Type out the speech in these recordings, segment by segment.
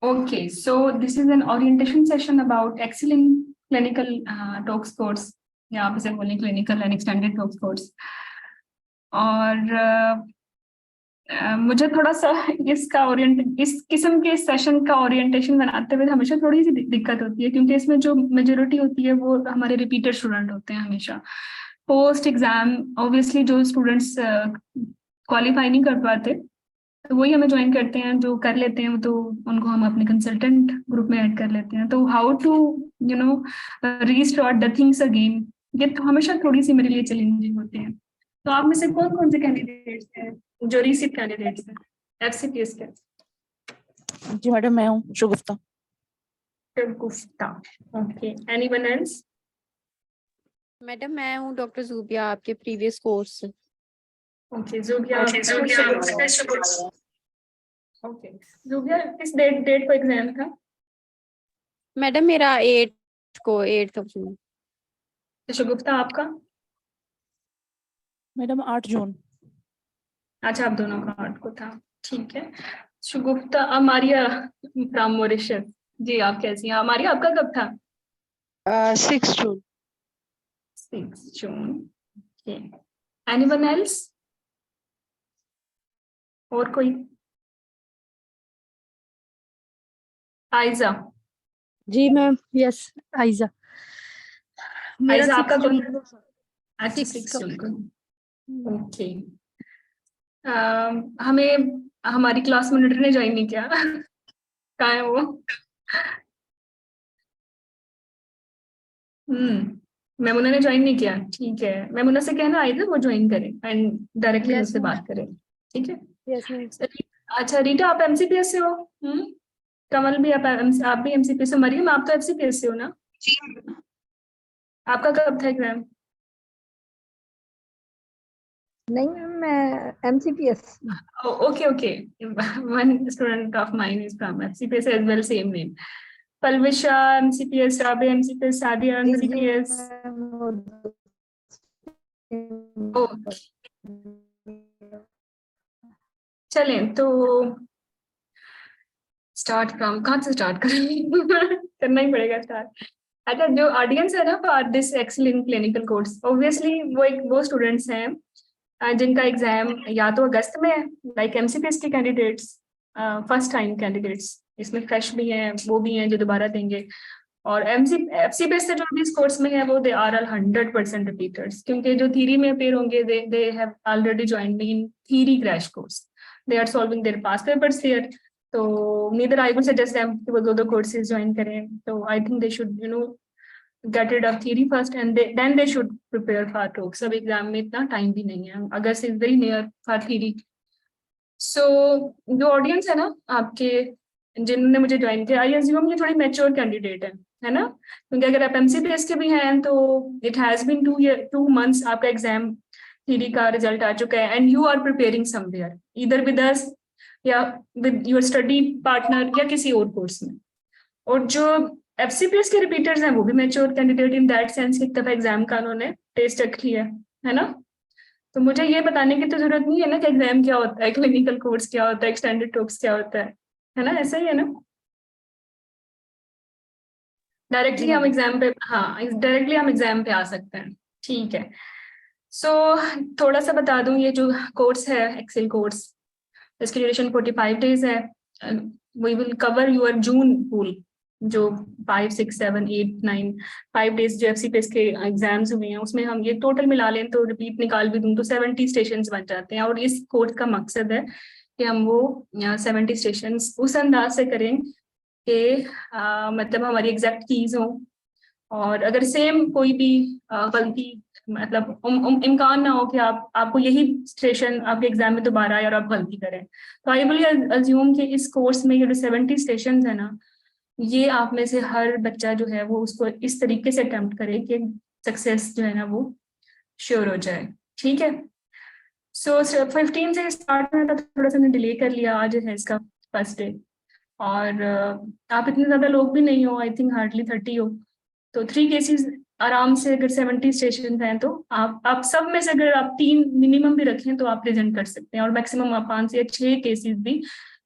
Okay, so this is an orientation session about excellent clinical talks course या आप इसे बोलें clinical and extended talks course। और मुझे थोड़ा सा इस किस्म के सेशन का ओरिएंटेशन बनाते हुए हमेशा थोड़ी सी दिक्कत होती है, क्योंकि इसमें जो मेजोरिटी होती है वो हमारे रिपीटर स्टूडेंट होते हैं हमेशा। पोस्ट एग्जाम ऑब्वियसली जो स्टूडेंट्स क्वालिफाई नहीं कर पाते तो वही हमें ज्वाइन करते हैं, जो कर लेते हैं तो उनको हम अपने कंसल्टेंट ग्रुप में ऐड कर लेते हैं। तो how to restart the things again, ये तो हमेशा थोड़ी सी मेरे लिए चैलेंजिंग होते हैं। तो आप में से कौन कौन से कैंडिडेट्स हैं जो रिसीव कैंडिडेट्स हैं एफसीपीएस के? जी मैडम, मैं हूँ Shagufta. Okay, anyone else? Madam मैं हूँ डॉक्टर जूबिया, आपके प्रीवियस कोर्स से। ओके जूबिया, ओके जूबिया, किस डेट को एग्जाम था? मैडम मेरा 8th ऑफ जून। शगुफ्ता आपका? Madam 8 June. अच्छा, आप दोनों का 8 को था, ठीक है। शगुफ्ता, अमारिया फ्रॉम मॉरिशस, जी आप कैसी हैं? अमारिया आपका कब था? 6 जून। 6 जून, ओके। Anyone else? और कोई? आइजा? जी मैम, यस आइजा। आइजा आपका कौन? अच्छा 6 6 जून को, ओके। हमें हमारी क्लास मॉनिटर ने ज्वाइन नहीं किया कहाँ है वो? मेमुना ने ज्वाइन नहीं किया, ठीक है। मेमुना से कहना आइजा वो ज्वाइन करे एंड डायरेक्टली मुझसे बात करें, ठीक है। Yes ma'am. अच्छा रीटा, आप एमसीपीएस से हो? कमल भी, आप भी एमसीपीएस से। मरियम आप तो एफसीपीएस से हो ना? जी। आपका कब था एग्जाम? नहीं मैम, मैं MCPS. Okay okay, one student of mine is from FCPS as well, same name. Palwisha MCPS, Rabe MCPS, Sadia MCPS. चलें तो स्टार्ट फ्रॉम कहाँ से स्टार्ट करें करना ही पड़ेगा स्टार्ट। अच्छा, जो ऑडियंस है ना for this excellent clinical course, obviously वो स्टूडेंट्स हैं जिनका एग्जाम या तो अगस्त में है, लाइक एमसीपीएस के कैंडिडेट्स, फर्स्ट टाइम कैंडिडेट्स, इसमें फ्रेश भी हैं, वो भी हैं जो दोबारा देंगे। और एफसीपीएस से जो भी इस कोर्स में है वो दे आर ऑल 100% रिपीटर्स, क्योंकि जो थ्योरी में अपेयर होंगे they have already joined in theory crash course, they are solving their past papers there. तो neither I would suggest them कि वो दो कोर्सेज ज्वाइन करें। तो I think they should get rid of theory first and then they should prepare for talks। सब exam में इतना time भी नहीं है, August is very near for theory। So जो ऑडियंस है ना आपके, जिन्होंने मुझे ज्वाइन किया, आई अज्यूम ये थोड़ी मैच्योर कैंडिडेट है ना, क्योंकि अगर आप एमसीपीएस के भी हैं तो इट हैज बीन 2 months आपका एग्जाम थ्योरी का रिजल्ट आ चुका है and you are preparing somewhere either with us या विद योर स्टडी पार्टनर या किसी और कोर्स में। और जो एफसीपीएस के रिपीटर्स हैं वो भी mature candidate in that sense कि एक दफा एग्जाम का उन्होंने टेस्ट रख लिया है ना। तो मुझे ये बताने की तो जरूरत नहीं है ना कि एग्जाम क्या होता है, क्लिनिकल कोर्स क्या होता है, एक्सटेंडेड टॉक्स क्या होता है ना, ऐसा ही है ना। डायरेक्टली हम एग्जाम पे, हाँ डायरेक्टली हम एग्जाम पे आ सकते हैं, ठीक है। सो थोड़ा सा बता दूं, ये जो कोर्स है एक्सेल कोर्स, इसकी ड्यूरेशन 45 days है। We will cover your June pool, जो 5, 6, 7, 8, 9 5 days जो एफसीपीएस के एग्जाम्स हुए हैं उसमें हम ये टोटल मिला लें तो रिपीट निकाल भी दूं तो 70 स्टेशंस बन जाते हैं। और इस कोर्स का मकसद है कि हम वो 70 स्टेशंस उस अंदाज से करें कि मतलब हमारी एग्जैक्ट कीज हो, और अगर सेम कोई भी गलती मतलब इम्कान ना हो कि आपको यही स्टेशन आपके एग्जाम में दोबारा आए और आप गलती करें। तो आई विल अज्यूम कि इस कोर्स में ये जो 70 स्टेशन है ना, ये आप में से हर बच्चा जो है वो उसको इस तरीके से अटेम्प्ट करे कि सक्सेस जो है ना वो श्योर हो जाए, ठीक है। सो 15 से स्टार्ट होना था, थोड़ा सा डिले कर लिया, आज है इसका फर्स्ट डे। और आप इतने ज्यादा लोग भी नहीं हो, आई थिंक हार्डली 30 हो, तो 3 केसेस आराम से, अगर 70 स्टेशन हैं तो आप सब में से अगर आप 3 मिनिमम भी रखें तो आप प्रेजेंट कर सकते हैं, और मैक्सिमम आप 5 या 6 केसेस भी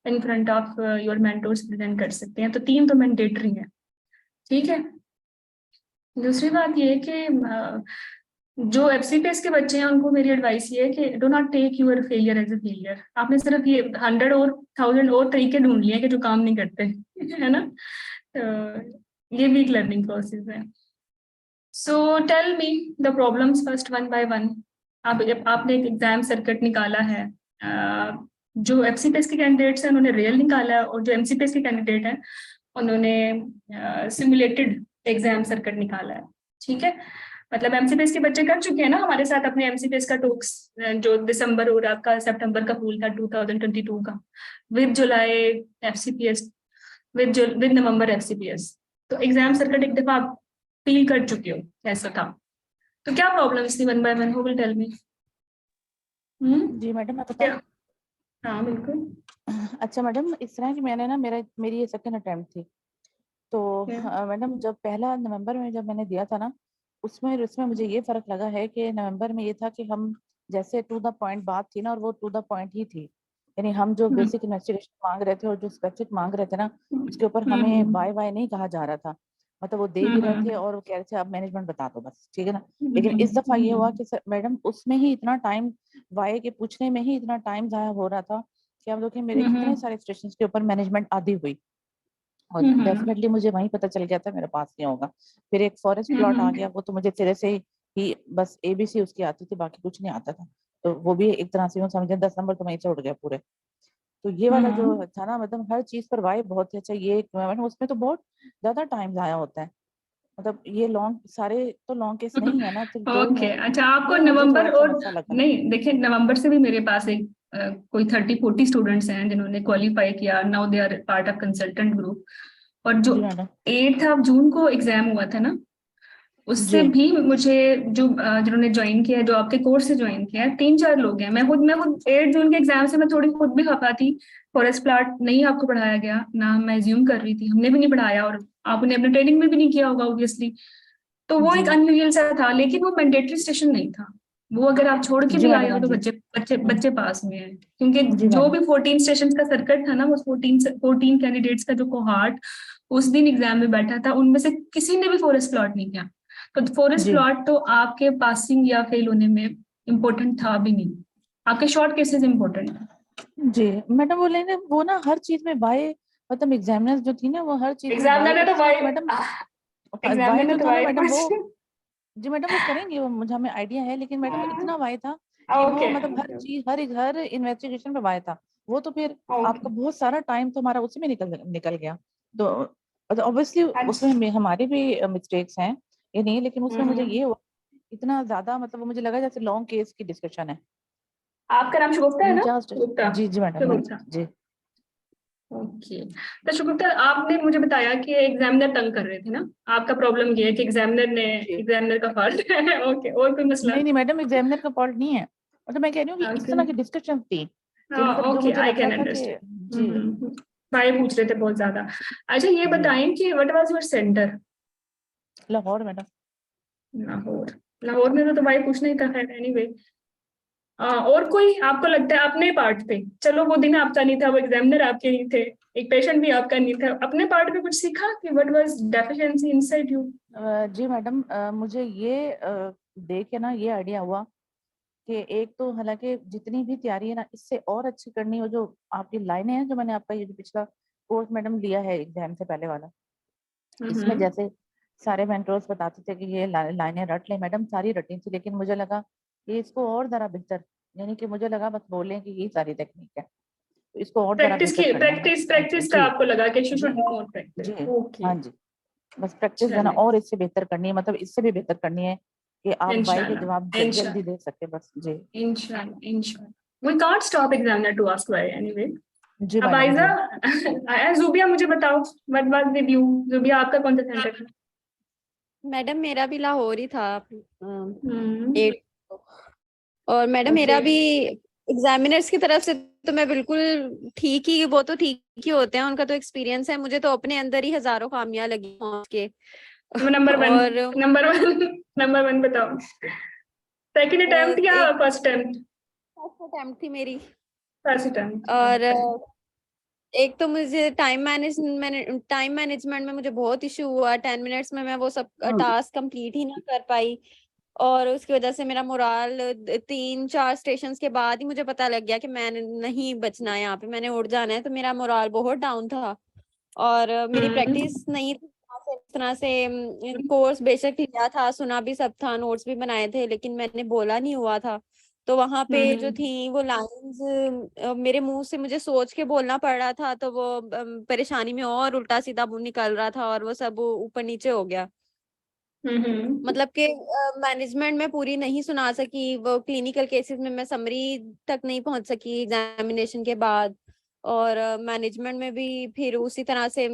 in front of your mentors present कर सकते हैं, तो 3 तो मैंडेटरी है, ठीक है। दूसरी बात ये है कि जो एफसीपीएस के बच्चे हैं उनको मेरी एडवाइस ये है कि do not take your failure as a failure. आपने सिर्फ ये 100 और 1000 और तरीके ढूंढ लिए कि जो काम नहीं करते है ना, तो ये भी एक लर्निंग प्रोसेस है। So tell me the problems first one by one. आपने एक एग्जाम सर्किट निकाला है, जो एफसीपीएस के कैंडिडेट्स हैं उन्होंने रियल निकाला है, और जो एमसीपीएस के कैंडिडेट हैं उन्होंने सिमुलेटेड एग्जाम सर्किट निकाला है, ठीक है। मतलब एमसीपीएस के बच्चे कर चुके हैं ना हमारे साथ अपने एमसीपीएस का टॉक्स, जो दिसंबर और आपका सितंबर का पूल था 2022 का, with July FCPS, with November FCPS. तो एग्जाम सर्किट एक दफा आप फील कर चुके हो कैसा था, तो क्या प्रॉब्लम्स थी one by one, who will tell me? जी मैडम मैं क्या? बताऊं? हाँ बिल्कुल। अच्छा मैडम, इस तरह की मैंने ना मेरी ये सेकंड अटेम्प्ट थी। तो मैडम जब पहला नवंबर में जब मैंने दिया था ना, उसमें मुझे ये फर्क लगा है कि नवंबर में ये था कि हम जैसे टू द पॉइंट बात थी ना, और वो टू द पॉइंट ही थी। यानी हम जो बेसिक इन्वेस्टिगेशन मांग रहे थे और जो स्पेसिफिक मांग रहे थे ना, उसके ऊपर हमें बाय बाय नहीं कहा जा रहा था। मतलब वो दे भी रहे थे और वो कह रहे थे अब मैनेजमेंट बता दो बस, ठीक है ना। लेकिन इस दफा ये हुआ कि सर मैडम उसमें ही इतना टाइम, वाई के पूछने में ही इतना टाइम जाया हो रहा था कि हम देखिए मेरे कितने सारे स्टेशन के ऊपर मैनेजमेंट आधी हुई, और डेफिनेटली मुझे वहीं पता चल गया था मेरे पास नहीं होगा। फिर एक फॉरेस्ट प्लॉट आ गया, वो तो मुझे सिरे से ही बस एबीसी उसकी आती थी, बाकी कुछ नहीं आता था। तो वो भी एक तरह से समझे 10 नंबर तो वहीं से उड़ गया पूरे। तो ये वाला जो था ना, मतलब हर चीज पर वाई बहुत ही अच्छा, ये उसमें तो बहुत ज्यादा टाइम जाया होता है। मतलब ये लॉन्ग सारे तो लॉन्ग केस नहीं है ना, सिर्फ 2 ओके है। अच्छा, आपको ये मुझे नवंबर थोड़ा सा और मसला लगा। नहीं, देखिए नवंबर से भी मेरे पास एक कोई 30-40 स्टूडेंट्स हैं जिन्होंने क्वालिफाई किया, now they are part of consultant group. और जो जी मैडम। 8 ऑफ जून को एग्जाम हुआ था ना, उससे जी भी मुझे जो जिन्होंने ज्वाइन किया, जो आपके कोर्स से ज्वाइन किया है, 3-4 लोग हैं। मैं खुद 8 जून के एग्जाम से मैं थोड़ी खुद भी खपा थी। फॉरेस्ट प्लाट नहीं आपको पढ़ाया गया ना, मैं एज्यूम कर रही थी, हमने भी नहीं पढ़ाया, और आपने अपने ट्रेनिंग में भी नहीं किया होगा ऑब्वियसली। तो वो जी एक अनयूजुअल सा था, लेकिन वो मैंडेटरी स्टेशन नहीं था। वो अगर आप छोड़ के जी भी आए मैडम। हो हाँ तो जी। बच्चे बच्चे बच्चे पास में हैं, क्योंकि जी जो मैडम। भी 14 स्टेशन का सर्किट था ना, वो 14 कैंडिडेट्स का जो कोहार्ट उस दिन एग्जाम में बैठा था, उनमें से किसी ने भी फॉरेस्ट प्लॉट नहीं किया। तो फॉरेस्ट जी प्लॉट तो आपके पासिंग या फेल होने में इम्पोर्टेंट था भी नहीं, आपके शॉर्ट केसेस इम्पोर्टेंट थे। जी मैडम, बोले ना वो ना हर चीज में बाय, मतलब एग्जामिनर्स जो थी ना वो हर चीज में बाय एग्जामिनर ने तो करती थी। भाई तो मैडम एग्जामिनर वाई ने जो तो था ना भाई मैडम वो, जी मैडम वो करेंगे, वो मुझे हमें आइडिया है, लेकिन मैडम वो इतना वाई था कि वो ओके मतलब हर चीज हर इन्वेस्टिगेशन में वाई था। वो तो फिर ओके आपका बहुत सारा टाइम तो हमारा उसी में निकल गया। तो ऑब्वियसली उसमें हमारे भी मिस्टेक्स हैं, ये नहीं, लेकिन उसमें मुझे ये हुआ इतना ज्यादा, मतलब वो मुझे लगा जैसे लॉन्ग केस की डिस्कशन है। आपका नाम शुभुक्ता है तीन ना? चार शुभुक्ता। जी जी मैडम, हाँ शुभुक्ता, जी। ओके। तो शुभुक्ता, आपने मुझे बताया कि एग्जामिनर तंग कर रहे थे ना, आपका प्रॉब्लम ये है कि जी एग्जामिनर का फॉल्ट है। ओके, और कोई मसला? नहीं नहीं मैडम, एग्जामिनर का फॉल्ट नहीं है। मतलब मैं कह रही हूँ कि इस ओके, तरह की डिस्कशन थी कि मतलब जो ओके, मुझे आई लग रहा कैन था कि जी। अंडरस्टैंड। भाई पूछ रहे थे बहुत ज्यादा। अच्छा ये जी बताएं कि what was your centre? Lahore madam. Lahore. Lahore में तो भाई पूछना ही था, खैर एनीवे। और कोई आपको लगता है अपने पार्ट पे, चलो वो दिन आपका नहीं था, वो एग्जामिनर आपके नहीं थे, एक पेशेंट भी आपका नहीं था, अपने पार्ट पे कुछ सीखा कि what was deficiency inside you? जी मैडम, मुझे ये देख के ना ये आइडिया हुआ कि एक तो हालांकि जितनी भी तैयारी है ना इससे और अच्छी करनी हो, जो आपकी लाइनें हैं, जो मैंने आपका ये जो पिछला कोर्स मैडम लिया है एग्जाम से पहले वाला, इसमें जैसे सारे मेंटर्स बताते थे कि ये लाइनें रट ले मैडम, सारी रटी थी, लेकिन मुझे लगा कि इसको और जरा बेहतर, यानी कि मुझे लगा बस बोलें कि यही सारी टेक्निक है, तो इसको और जरा प्रैक्टिस बेहतर की करना है प्रैक्टिस बस। प्रैक्टिस का जी आपको लगा कि यू जी शुड डू मोर प्रैक्टिस? जी। ओके, हाँ जी, बस प्रैक्टिस देना चलें, और इससे बेहतर करनी है, मतलब इससे भी बेहतर करनी है कि आप वाई के जवाब इंशाल्लाह जल्दी इंशाल्लाह दे सकते बस। जी इंशाल्लाह। We can't stop examiner to ask why anyway. जी अब मैडम। आयजा, जी जुबिया मुझे बताओ, what was with you? Zubia आपका कौन सा सेंटर था? मैडम मेरा भी लाहौर ही था। हम्म, 8 और मैडम ओके। मेरा भी एग्जामिनर्स की तरफ से तो मैं बिल्कुल ठीक ही, वो तो ठीक ही होते हैं, उनका तो एक्सपीरियंस है, मुझे तो अपने अंदर ही हजारों खामियां लगी पहुंच के। नंबर वन, और नंबर वन, नंबर वन बताओ, सेकंड अटेम्प्ट या एक फर्स्ट अटेम्प्ट? फर्स्ट अटेम्प्ट थी मेरी। फर्स्ट अटेम्प्ट, और एक तो मुझे टाइम मैनेजमेंट में मुझे बहुत इशू हुआ। 10 मिनट्स में मैं वो सब टास्क कंप्लीट ही ना कर पाई, और उसकी वजह से मेरा मोराल 3-4 स्टेशन के बाद ही मुझे पता लग गया कि मैंने नहीं बचना है यहाँ पे, मैंने उड़ जाना है। तो मेरा मोराल बहुत डाउन था, और मेरी प्रैक्टिस नहीं थी इस तरह से। कोर्स बेशक लिया था, सुना भी सब था, नोट्स भी बनाए थे, लेकिन मैंने बोला नहीं हुआ था। तो वहां पे जो थी वो लाइंस मेरे मुंह से मुझे सोच के बोलना पड़ रहा था, तो वो परेशानी में और उल्टा सीधा मुंह निकल रहा था, और वो सब ऊपर नीचे हो गया। मतलब कि मैनेजमेंट में पूरी नहीं सुना सकी, वो क्लिनिकल केसेस में मैं समरी तक नहीं पहुंच सकी एग्जामिनेशन के बाद। और मैनेजमेंट में भी फिर उसी तरह से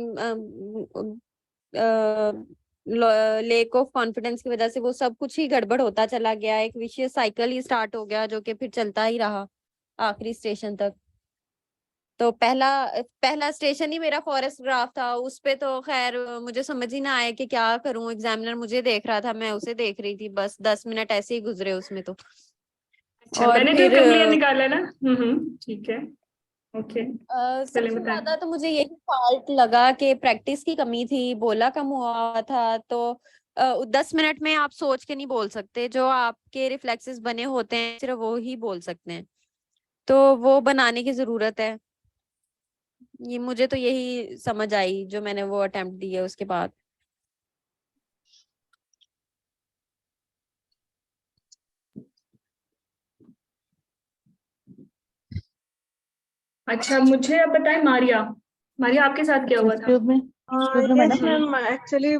लेक ऑफ कॉन्फिडेंस की वजह से वो सब कुछ ही गड़बड़ होता चला गया, एक विशियस साइकिल ही स्टार्ट हो गया, जो कि फिर चलता ही रहा आखिरी स्टेशन तक। तो पहला पहला स्टेशन ही मेरा फॉरेस्ट ग्राफ था। उस पे तो खैर मुझे समझ ही ना आया कि क्या करूं, एग्जामिनर मुझे देख रहा था, मैं उसे देख रही थी, बस 10 मिनट ऐसे ही गुजरे उसमें तो। अच्छा, और मैंने तो फिर इसका क्लियर निकाला ना। ठीक है। ओके, चलिए सबसे बताएं। ज्यादा तो मुझे यही फॉल्ट लगा कि प्रैक्टिस की कमी थी, बोला कम हुआ था। तो 10 मिनट में आप सोच के नहीं बोल सकते, जो आपके रिफ्लेक्सेस बने होते हैं सिर्फ वो ही बोल सकते हैं, तो वो बनाने की जरूरत है। ये मुझे तो यही समझ आई जो मैंने वो अटेम्प्ट दिए उसके बाद। अच्छा, मुझे अब बताएं मारिया। मारिया, आपके साथ क्या हुआ था? Excuse me Yes, madam. ma'am. Actually,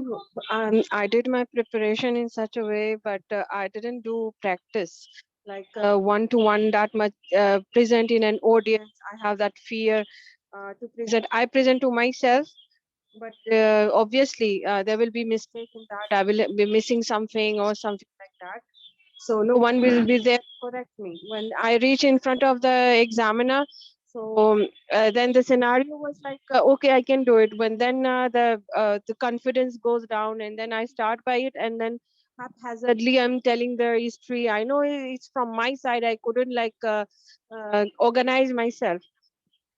I did my preparation in such a way, but I didn't do practice like one to one that much present in an audience. I have that fear to present. I present to myself, but obviously there will be mistake in that. I will be missing something or something like that. So no one will be there to correct me when I reach in front of the examiner. So then the scenario was like, okay, I can do it. When then the confidence goes down, and then I start by it, and then haphazardly I'm telling the history. I know it's from my side. I couldn't like organize myself.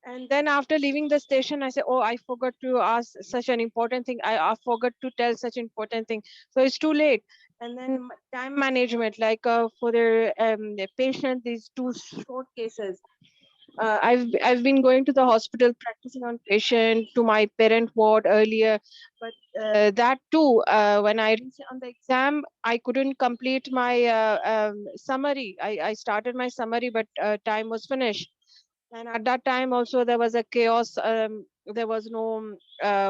And then after leaving the station, I said, oh, I forgot to ask such an important thing. I forgot to tell such important thing. So it's too late. And then time management, like for the patient, these two short cases. I've been going to the hospital practicing on patient to my parent ward earlier, but that too, when I reached on the exam, I couldn't complete my summary. I started my summary, but time was finished. And at that time also there was a chaos. There was no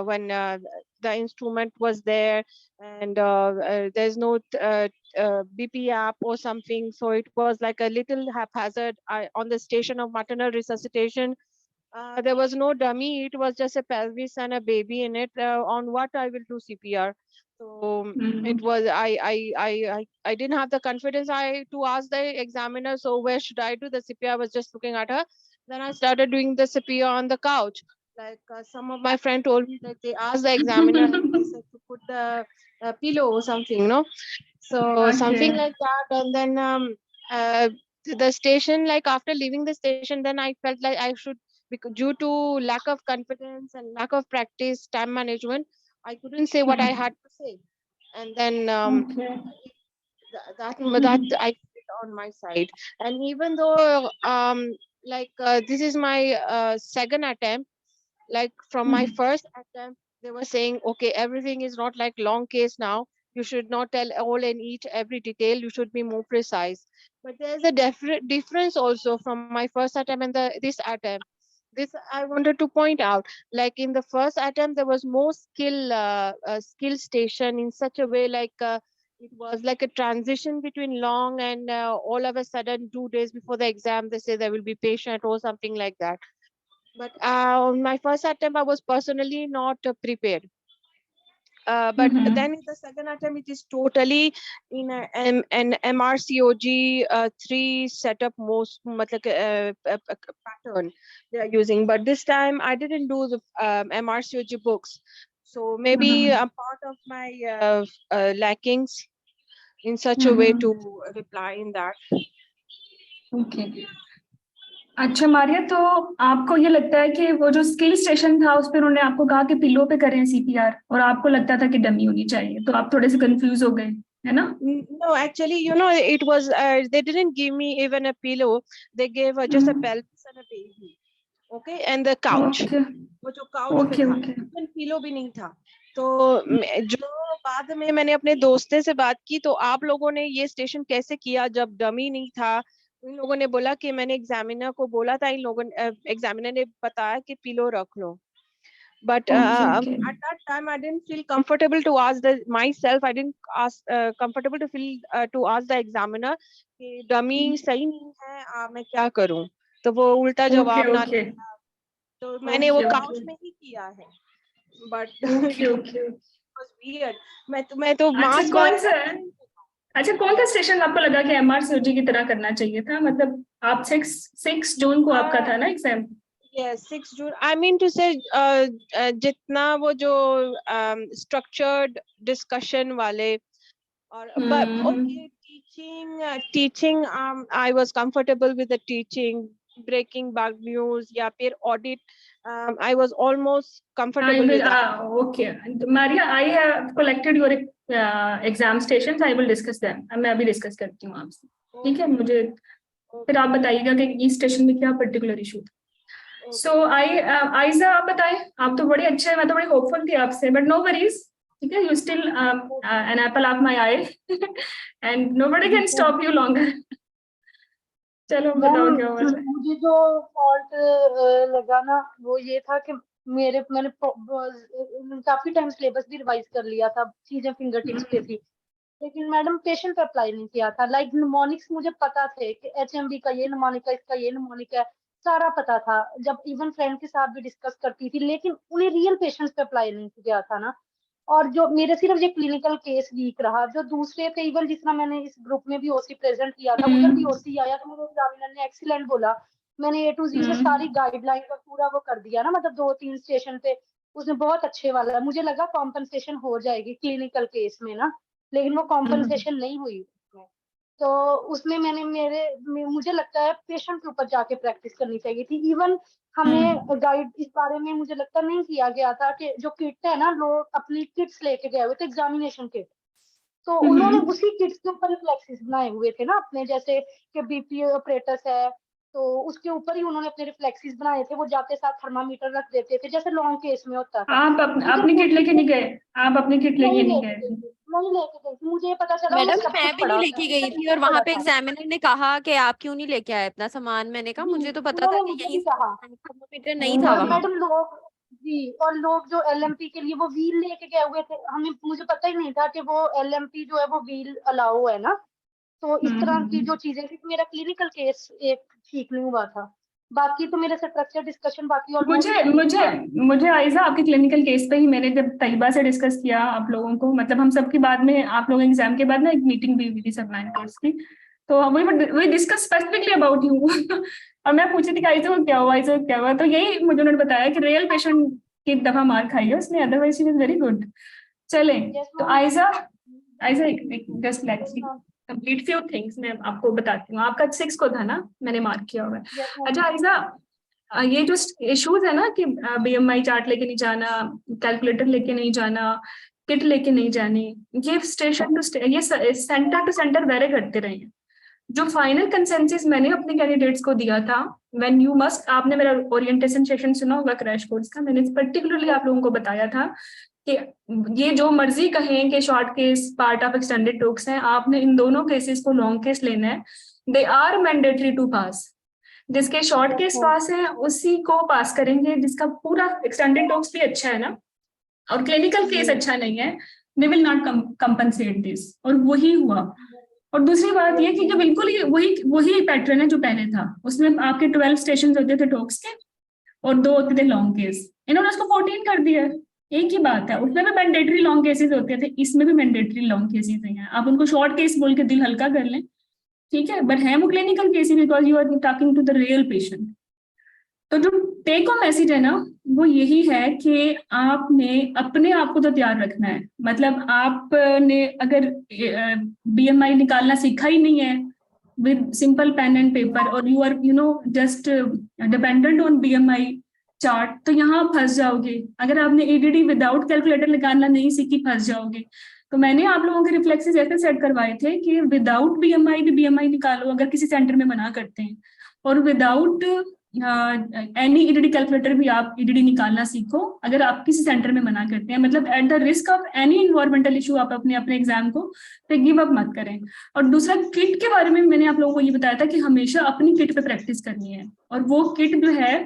when the instrument was there, and there's no BP app or something. So it was like a little haphazard. On the station of maternal resuscitation, there was no dummy. It was just a pelvis and a baby in it. On what I will do CPR. So it was I didn't have the confidence to ask the examiner. So where should I do the CPR? I was just looking at her. Then I started doing the CPR on the couch. Like some of my friend told me that they asked the examiner and they said to put the pillow or something, no? So something Okay. like that. And then the station, like after leaving the station, then I felt like I should, because due to lack of confidence and lack of practice, time management, I couldn't say what I had to say. And then Okay. that I did on my side. And even though like this is my second attempt, like from my first attempt they were saying, okay, everything is not like long case now, you should not tell all and each every detail, you should be more precise. But there's a difference also from my first attempt and this attempt. This I wanted to point out, like in the first attempt there was more skill station in such a way, like it was like a transition between long and all of a sudden 2 days before the exam they say there will be patient or something like that. But on my first attempt, I was personally not prepared. But then in the second attempt, it is totally in an MRCOG 3 setup most matlab, pattern they are using. But this time, I didn't do the MRCOG books. So maybe a part of my lackings in such a way to reply in that. Okay. अच्छा मारिया, तो आपको ये लगता है कि वो जो skill station था उस पर उन्होंने आपको कहा कि पिलो पे करें सीपीआर, और आपको लगता था कि डमी होनी चाहिए, तो आप थोड़े से कंफ्यूज हो गए, है ना? No, actually, it was, they didn't give me even a pillow. They gave just a pelvis and a baby. Okay, and the couch. Okay वो जो काउच पे ओके था, ओके। इवन पिलो भी नहीं था। तो जो बाद में मैंने अपने दोस्ते से बात की, तो आप लोगों ने ये स्टेशन कैसे किया जब डमी नहीं था? इन लोगों ने बोला कि मैंने एग्जामिनर को बोला था, इन लोगों एग्जामिनर ने बताया कि पिलो रख लो। But okay okay at that time, I didn't feel comfortable to ask myself. I didn't ask comfortable to feel to ask the examiner कि डमी सही नहीं है, मैं क्या करूं? तो वो उल्टा ओके जवाब ना, ओके तो मैंने वो ओके काउच में ही किया है। But okay it okay. Was weird. मैं तो अच्छा मास कौन बैक। सा अच्छा कौन सा स्टेशन आपको लगा कि एमआरसीओजी की तरह करना चाहिए था? मतलब आप 6 जून को आपका था ना exam? Yes, 6 June. I mean to say, जितना वो जो structured discussion वाले, और but okay, teaching I was comfortable with the teaching, breaking bug news या फिर audit, I was almost I comfortable will, with that. okay. Maria, I have collected your exam stations. I will discuss them. मैं अभी discuss करती हूँ आपसे, ठीक है? मुझे फिर आप बताइएगा कि इस स्टेशन में क्या पर्टिकुलर इशू था। सो आइजा, आप बताएं। आप तो बड़े अच्छे हैं, मैं तो बड़ी होपफुल थी आपसे, बट नो वरीज, ठीक है? You still an apple of my I and nobody can stop you longer. चलो बताओ क्या हुआ था। मुझे जो फॉल्ट लगा ना, वो ये था कि मैंने काफी टाइम सिलेबस भी रिवाइज कर लिया था, चीजें फिंगर टिप्स पे थी, लेकिन मैडम पेशेंट पे अप्लाई नहीं किया था। लाइक निमोनिक्स मुझे पता थे कि एचएमबी का ये निमोनिक है, इसका ये निमोनिक है, सारा पता था, जब इवन फ्रेंड के साथ भी डिस्कस करती थी, लेकिन उन्हें रियल पेशेंट्स पे अप्लाई नहीं किया था ना। और जो मेरे सिर्फ ये क्लिनिकल केस वीक रहा, जो दूसरे थे, इवन जितना मैंने इस ग्रुप में भी ओसी प्रेजेंट किया था, उधर भी ओसी आया तो मुझे एग्जामिनर ने एक्सीलेंट बोला। मैंने ए टू जी से सारी गाइडलाइन का पूरा वो कर दिया ना, मतलब 2-3 स्टेशन पे उसने बहुत अच्छे वाला, मुझे लगा कॉम्पनसेशन हो जाएगी क्लिनिकल केस में ना, लेकिन वो कॉम्पनसेशन नहीं हुई उसमें। तो उसमें मुझे लगता है पेशेंट के ऊपर जाके प्रैक्टिस करनी चाहिए थी। इवन हमें गाइड इस बारे में मुझे लगता नहीं किया गया था कि जो किट है ना, लोग अपनी किट्स लेके गए हुए थे, एग्जामिनेशन किट, तो उन्होंने उसी किट्स के ऊपर रिफ्लेक्सेस बनाए हुए थे ना अपने, जैसे कि बीपी ऑपरेटस है तो उसके ऊपर ही उन्होंने अपने रिफ्लेक्सेस बनाए थे, वो जाते साथ थर्मामीटर रख देते थे, जैसे लॉन्ग केस में होता था। आप अपनी किट लेके नहीं गए? आप अपनी किट लेके नहीं गए? नहीं लेके गई थी, मुझे ये पता चला मैडम सब मैं कुछ भी नहीं पड़ा लेके गई थी, और वहां पे एग्जामिनर ने कहा कि आप क्यों नहीं लेके आए अपना सामान। मैंने कहा मुझे तो पता था उन्होंने कि मुझे यहीं भी कहा। थर्मामीटर नहीं था वहां। मैडम लोग जी, और लोग जो एलएमपी के लिए वो व्हील लेके गए हुए थे, मुझे पता ही नहीं था कि वो एलएमपी जो है वो व्हील अलाउ है ना। तो इस तरह की जो चीजें थी, मेरा क्लिनिकल केस एक ठीक नहीं हुआ था, बाकी तो मेरे स्ट्रक्चर डिस्कशन बाकी ऑलमोस्ट मुझे ठीक मुझे था। मुझे आयजा, आपके क्लिनिकल केस पे ही मैंने जब तैयबा से डिस्कस किया आप लोगों को, मतलब हम सबके बाद में, आप लोगों एग्जाम के बाद ना एक मीटिंग भी हुई थी सब लाइन कोर्स की, तो वही डिस्कस स्पेसिफिकली अबाउट यू और मैं पूछी थी कि आयजा को क्या हुआ, आयजा को क्या हुआ, तो यही मुझे उन्होंने बताया कि रियल पेशेंट की एक दफा मार खाई है उसने, otherwise she was very good. चलें, Yes, तो ma'am. Aiza, Aiza just let's Yes, ma'am. Complete few things मैं आपको बताती हूँ। आपका 6 को था ना, मैंने मार्क किया हुआ है। Yes, ma'am. अच्छा आयजा, ये जो इश्यूज है ना कि बीएमआई चार्ट लेके नहीं जाना, कैलकुलेटर लेके नहीं जाना, किट लेके नहीं जानी, ये स्टेशन टू ये सेंटर टू सेंटर वेरी करते रहे हैं। जो फाइनल कंसेंसस मैंने अपने कैंडिडेट्स को दिया था, व्हेन यू मस्ट, आपने मेरा ओरिएंटेशन सेशन सुना होगा क्रैश कोर्स का, मैंने पर्टिकुलरली आप लोगों को बताया था कि ये जो मर्जी कहें कि short case part of extended talks हैं, आपने इन दोनों केसेस को लॉन्ग केस लेना है। दे आर मैंडेटरी टू पास। जिसके शॉर्ट केस पास है उसी को पास करेंगे, जिसका पूरा एक्सटेंडेड टॉक्स भी अच्छा है ना और क्लिनिकल केस अच्छा नहीं है, they will not compensate this. और वही हुआ। और दूसरी बात ये कि बिल्कुल ही वही पैटर्न है जो पहले था, उसमें आपके 12 स्टेशन होते थे टॉक्स के और 2 होते थे लॉन्ग केस, इन्होंने उसको 14 कर दिया है। एक ही बात है, उसमें भी मैंडेटरी लॉन्ग केसेस होते थे, इसमें भी मैंडेटरी लॉन्ग केसेस हैं। आप उनको शॉर्ट केस बोल के दिल हल्का कर लें, ठीक है, बट है वो clinical case because you are talking to the real patient. तो जो टेक होम मैसेज है ना, वो यही है कि आपने अपने आप को तो तैयार रखना है। मतलब आपने अगर बीएमआई निकालना सीखा ही नहीं है with simple pen and paper, or you are just dependent on BMI chart, तो यहाँ आप फंस जाओगे। अगर आपने एडीडी विदाउट कैलकुलेटर निकालना नहीं सीखी, फंस जाओगे। तो मैंने आप लोगों के रिफ्लेक्सेस ऐसे सेट करवाए थे कि विदाउट बीएमआई भी बीएमआई निकालो अगर किसी सेंटर में मना करते हैं, और विदाउट एनी ईडीडी कैलकुलेटर भी आप ईडीडी निकालना सीखो अगर आप किसी सेंटर में मना करते हैं। मतलब at the risk of any environmental issue आप अपने एग्जाम को पे गिव अप मत करें। और दूसरा, किट के बारे में मैंने आप लोगों को ये बताया था कि हमेशा अपनी किट पे प्रैक्टिस करनी है, और वो किट जो है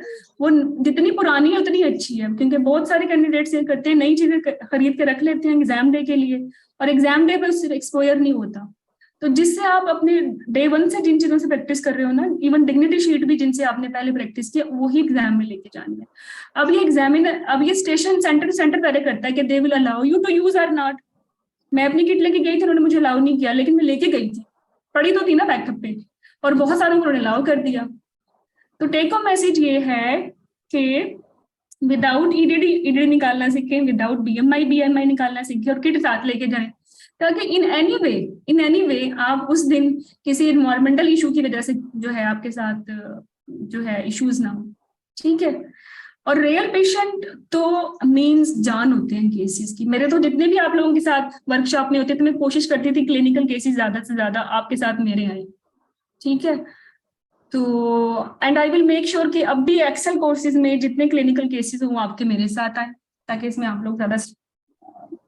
वो जितनी पुरानी है उतनी अच्छी है, क्योंकि बहुत सारे कैंडिडेट्स ये करते हैं, नई चीजें खरीद के रख लेते हैं एग्जाम डे के लिए, और एग्जाम डे पर उससे एक्सपोजर नहीं होता। तो जिससे आप अपने डे 1 से जिन चीजों से प्रैक्टिस कर रहे हो ना, इवन डिग्निटी शीट भी जिनसे आपने पहले प्रैक्टिस किया, वही एग्जाम में लेके जानी है। अब ये एग्जामिनर, अब ये स्टेशन सेंटर पहले करता है कि they will allow you to use or not. मैं अपनी किट लेके गई थी, उन्होंने मुझे अलाउ नहीं किया, लेकिन मैं लेके गई थी, पड़ी तो थी ना बैकअप पे, और बहुत सारों को उन्होंने अलाउ कर दिया। तो टेक होम मैसेज ये है कि विदाउट ईडीडी निकालना सीखें, विदाउट बीएमआई निकालना सीखें, और किट साथ लेके जाएं, ताकि इन एनी वे आप उस दिन किसी इन्वायरमेंटल इशू की वजह से जो है आपके साथ जो है इश्यूज ना हो। ठीक है। और रियल पेशेंट तो मींस जान होते हैं केसेस की। मेरे तो जितने भी आप लोगों के साथ वर्कशॉप में होते थे, मैं कोशिश करती थी क्लिनिकल केसेस ज्यादा से ज्यादा आपके साथ मेरे आए। ठीक है। तो and I will make sure कि अब भी एक्सेल कोर्सेज में जितने क्लिनिकल केसेस हो वो आपके मेरे साथ आए, ताकि इसमें आप लोग ज्यादा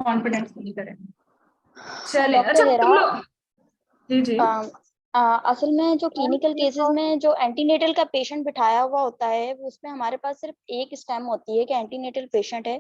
कॉन्फिडेंस फील करें। चले, अच्छा तुम लोग जी असल में जो क्लिनिकल केसेस में जो एंटीनेटल का पेशेंट बिठाया हुआ होता है, उसमें हमारे पास सिर्फ एक स्टेम होती है कि एंटीनेटल पेशेंट है,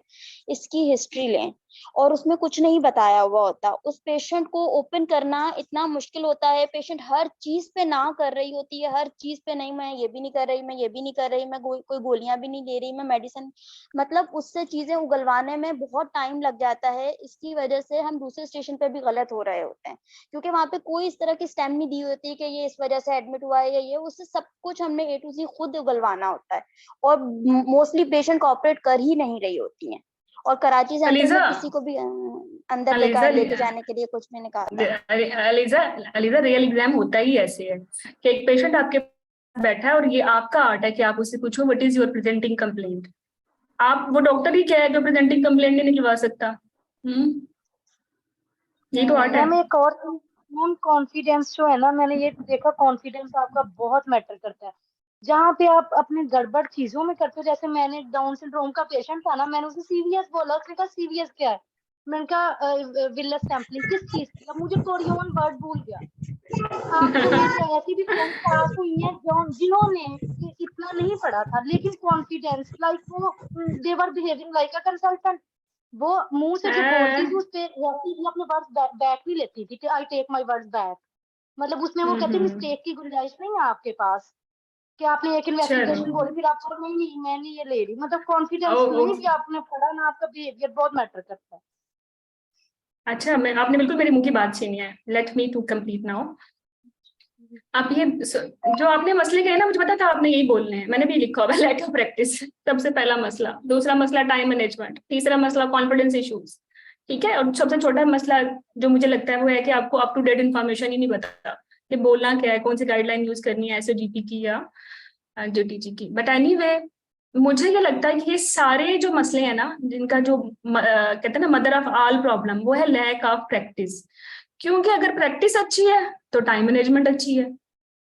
इसकी हिस्ट्री लें, और उसमें कुछ नहीं बताया हुआ होता। उस पेशेंट को ओपन करना इतना मुश्किल होता है। पेशेंट हर चीज पे ना कर रही होती है, हर चीज पे नहीं, मैं ये भी नहीं कर रही, मैं ये भी नहीं कर रही, मैं कोई गोलियां भी नहीं ले रही, मैं मेडिसिन, मतलब उससे चीजें उगलवाने में बहुत टाइम लग जाता है। इसकी वजह से हम दूसरे स्टेशन पे भी गलत हो रहे होते हैं, क्योंकि वहां पे कोई इस तरह की स्टेम नहीं दी होती कि ये इस वजह से एडमिट हुआ है या ये, उससे सब कुछ हमने A to Z खुद उगलवाना होता है, और मोस्टली पेशेंट कोऑपरेट कर ही नहीं रही होती हैं। और कराची सेंटर में किसी को भी अंदर लेके जाने के लिए कुछ नहीं निकालता। अलीजा रियल एग्जाम होता ही ऐसे है कि एक पेशेंट आपके पास बैठा है, और ये आपका आर्ट है कि आप उससे पूछो what is your presenting complaint. आप वो डॉक्टर ही क्या है जो प्रेजेंटिंग कंप्लेंट नहीं निकलवा सकता। ये तो आर्ट है। मैम एक और मैम, कॉन्फिडेंस जो है ना, मैंने ये देखा कॉन्फिडेंस आपका बहुत मैटर करता है। जहाँ पे आप अपने गड़बड़ चीजों में करते हो, जैसे मैंने डाउन सिंड्रोम का पेशेंट था ना, मैंने उसे सीवीएस बोला, उसने कहा सीवीएस क्या है, मैंने कहा विलस सैंपलिंग किस चीज की, अब मुझे टोरियन वर्ड भूल गया। आपको मेरी ऐसी भी फ्रेंड पास हुई है जिन्होंने इतना नहीं पढ़ा था, लेकिन कॉन्फिडेंस लाइक वो दे वर बिहेविंग लाइक अ कंसल्टेंट। वो मुंह से जो बोलती थी उस पे वैसे ही अपने वर्ड्स बैक भी लेती थी कि I take my words back. मतलब उसमें वो कहती मिस्टेक की गुंजाइश नहीं है आपके पास, कि आपने एक इन्वेस्टिगेशन बोली फिर आप नहीं मैंने ये ले ली। मतलब कॉन्फिडेंस नहीं कि आपने पढ़ा ना, आपका बिहेवियर बहुत मैटर करता है। अच्छा, आपने बिल्कुल मेरे मुंह की बात छीनी है। Let me to complete now. आप ये जो आपने मसले कहे ना, मुझे पता था आपने यही बोलने हैं, मैंने भी लिखा हुआ लैक ऑफ प्रैक्टिस सबसे पहला मसला, दूसरा मसला टाइम मैनेजमेंट, तीसरा मसला कॉन्फिडेंस इश्यूज। ठीक है। और सबसे छोटा मसला जो मुझे लगता है वो है कि आपको अप टू डेट इन्फॉर्मेशन ही नहीं पता कि बोलना क्या है, कौन सी गाइडलाइन यूज करनी है SOGP की या जो TG की। बट एनीवे, मुझे ये लगता है कि ये सारे जो मसले हैं ना, जिनका जो कहते हैं ना मदर ऑफ ऑल प्रॉब्लम, वो है लैक ऑफ प्रैक्टिस। क्योंकि अगर प्रैक्टिस अच्छी है तो टाइम मैनेजमेंट अच्छी है।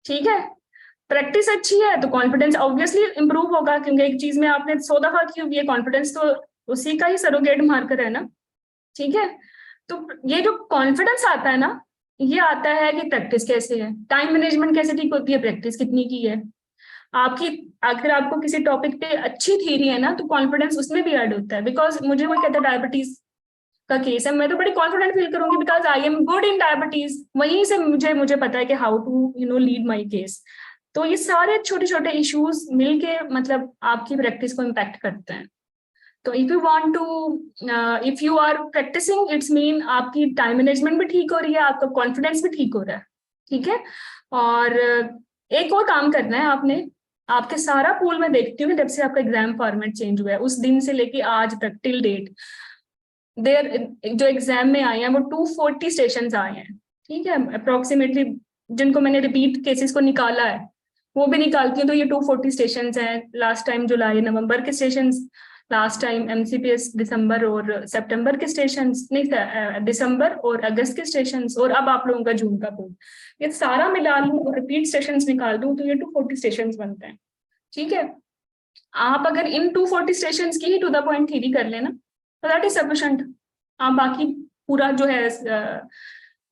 ठीक है। प्रैक्टिस अच्छी है तो कॉन्फिडेंस ऑब्वियसली इंप्रूव होगा, क्योंकि एक चीज में आपने 100 दफा की हुई है, कॉन्फिडेंस तो उसी का ही सरोगेट मार्कर है ना। ठीक है। तो ये जो कॉन्फिडेंस आता है ना, ये आता है कि प्रैक्टिस कैसे है, टाइम मैनेजमेंट कैसे ठीक होती है, प्रैक्टिस कितनी की है आपकी। अगर आपको किसी टॉपिक पे अच्छी थ्योरी है ना, तो कॉन्फिडेंस उसमें भी ऐड होता है। बिकॉज मुझे वो कहता है डायबिटीज का केस है, मैं तो बड़ी कॉन्फिडेंट फील करूंगी because I am good in diabetes. वहीं से मुझे पता है कि how to lead my case. तो ये सारे छोटे छोटे इश्यूज मिलके मतलब आपकी प्रैक्टिस को इम्पैक्ट करते हैं। तो if you are practising, it's mean आपकी टाइम मैनेजमेंट भी ठीक हो रही है, आपका कॉन्फिडेंस भी ठीक हो रहा है। ठीक है। और एक और काम करना है आपने, आपके सारा पूल में देखती हूँ जब से आपका एग्जाम फॉर्मेट चेंज हुआ है उस दिन से लेके आज तक टिल डेट, देर जो एग्जाम में आए हैं वो 240 स्टेशन आए हैं। ठीक है। अप्रोक्सीमेटली जिनको मैंने रिपीट केसेस को निकाला है वो भी निकालती हूँ, तो ये 240 स्टेशन हैं। लास्ट टाइम जुलाई नवंबर के स्टेशन, लास्ट टाइम एमसीपीएस दिसंबर और सितंबर के स्टेशन, नहीं दिसंबर और अगस्त के स्टेशन, और अब आप लोगों का जून का पूल, ये सारा मिला लूँ और रिपीट स्टेशन निकाल दूँ तो ये 240 स्टेशन बनते हैं। ठीक है, आप अगर इन 240 स्टेशन की ही टू द पॉइंट थ्योरी कर लेना तो दैट इज सफिशिएंट। आप बाकी पूरा जो है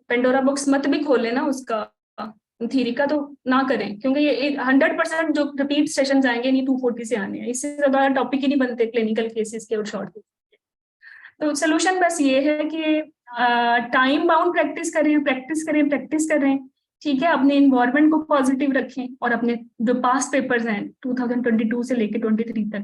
पेंडोरा बुक्स मत भी खोल लेना उसका, थ्योरी का तो ना करें, क्योंकि ये 100% जो रिपीट सेशन आएंगे नहीं 240 से आने हैं, इससे ज्यादा टॉपिक ही नहीं बनते क्लिनिकल केसेस के और शॉर्ट केस। तो सोल्यूशन बस ये है कि टाइम बाउंड प्रैक्टिस करें, प्रैक्टिस करें, प्रैक्टिस करें। ठीक है, अपने इन्वायरमेंट को पॉजिटिव रखें और अपने जो पास्ट पेपर्स हैं 2022 से लेके 23 तक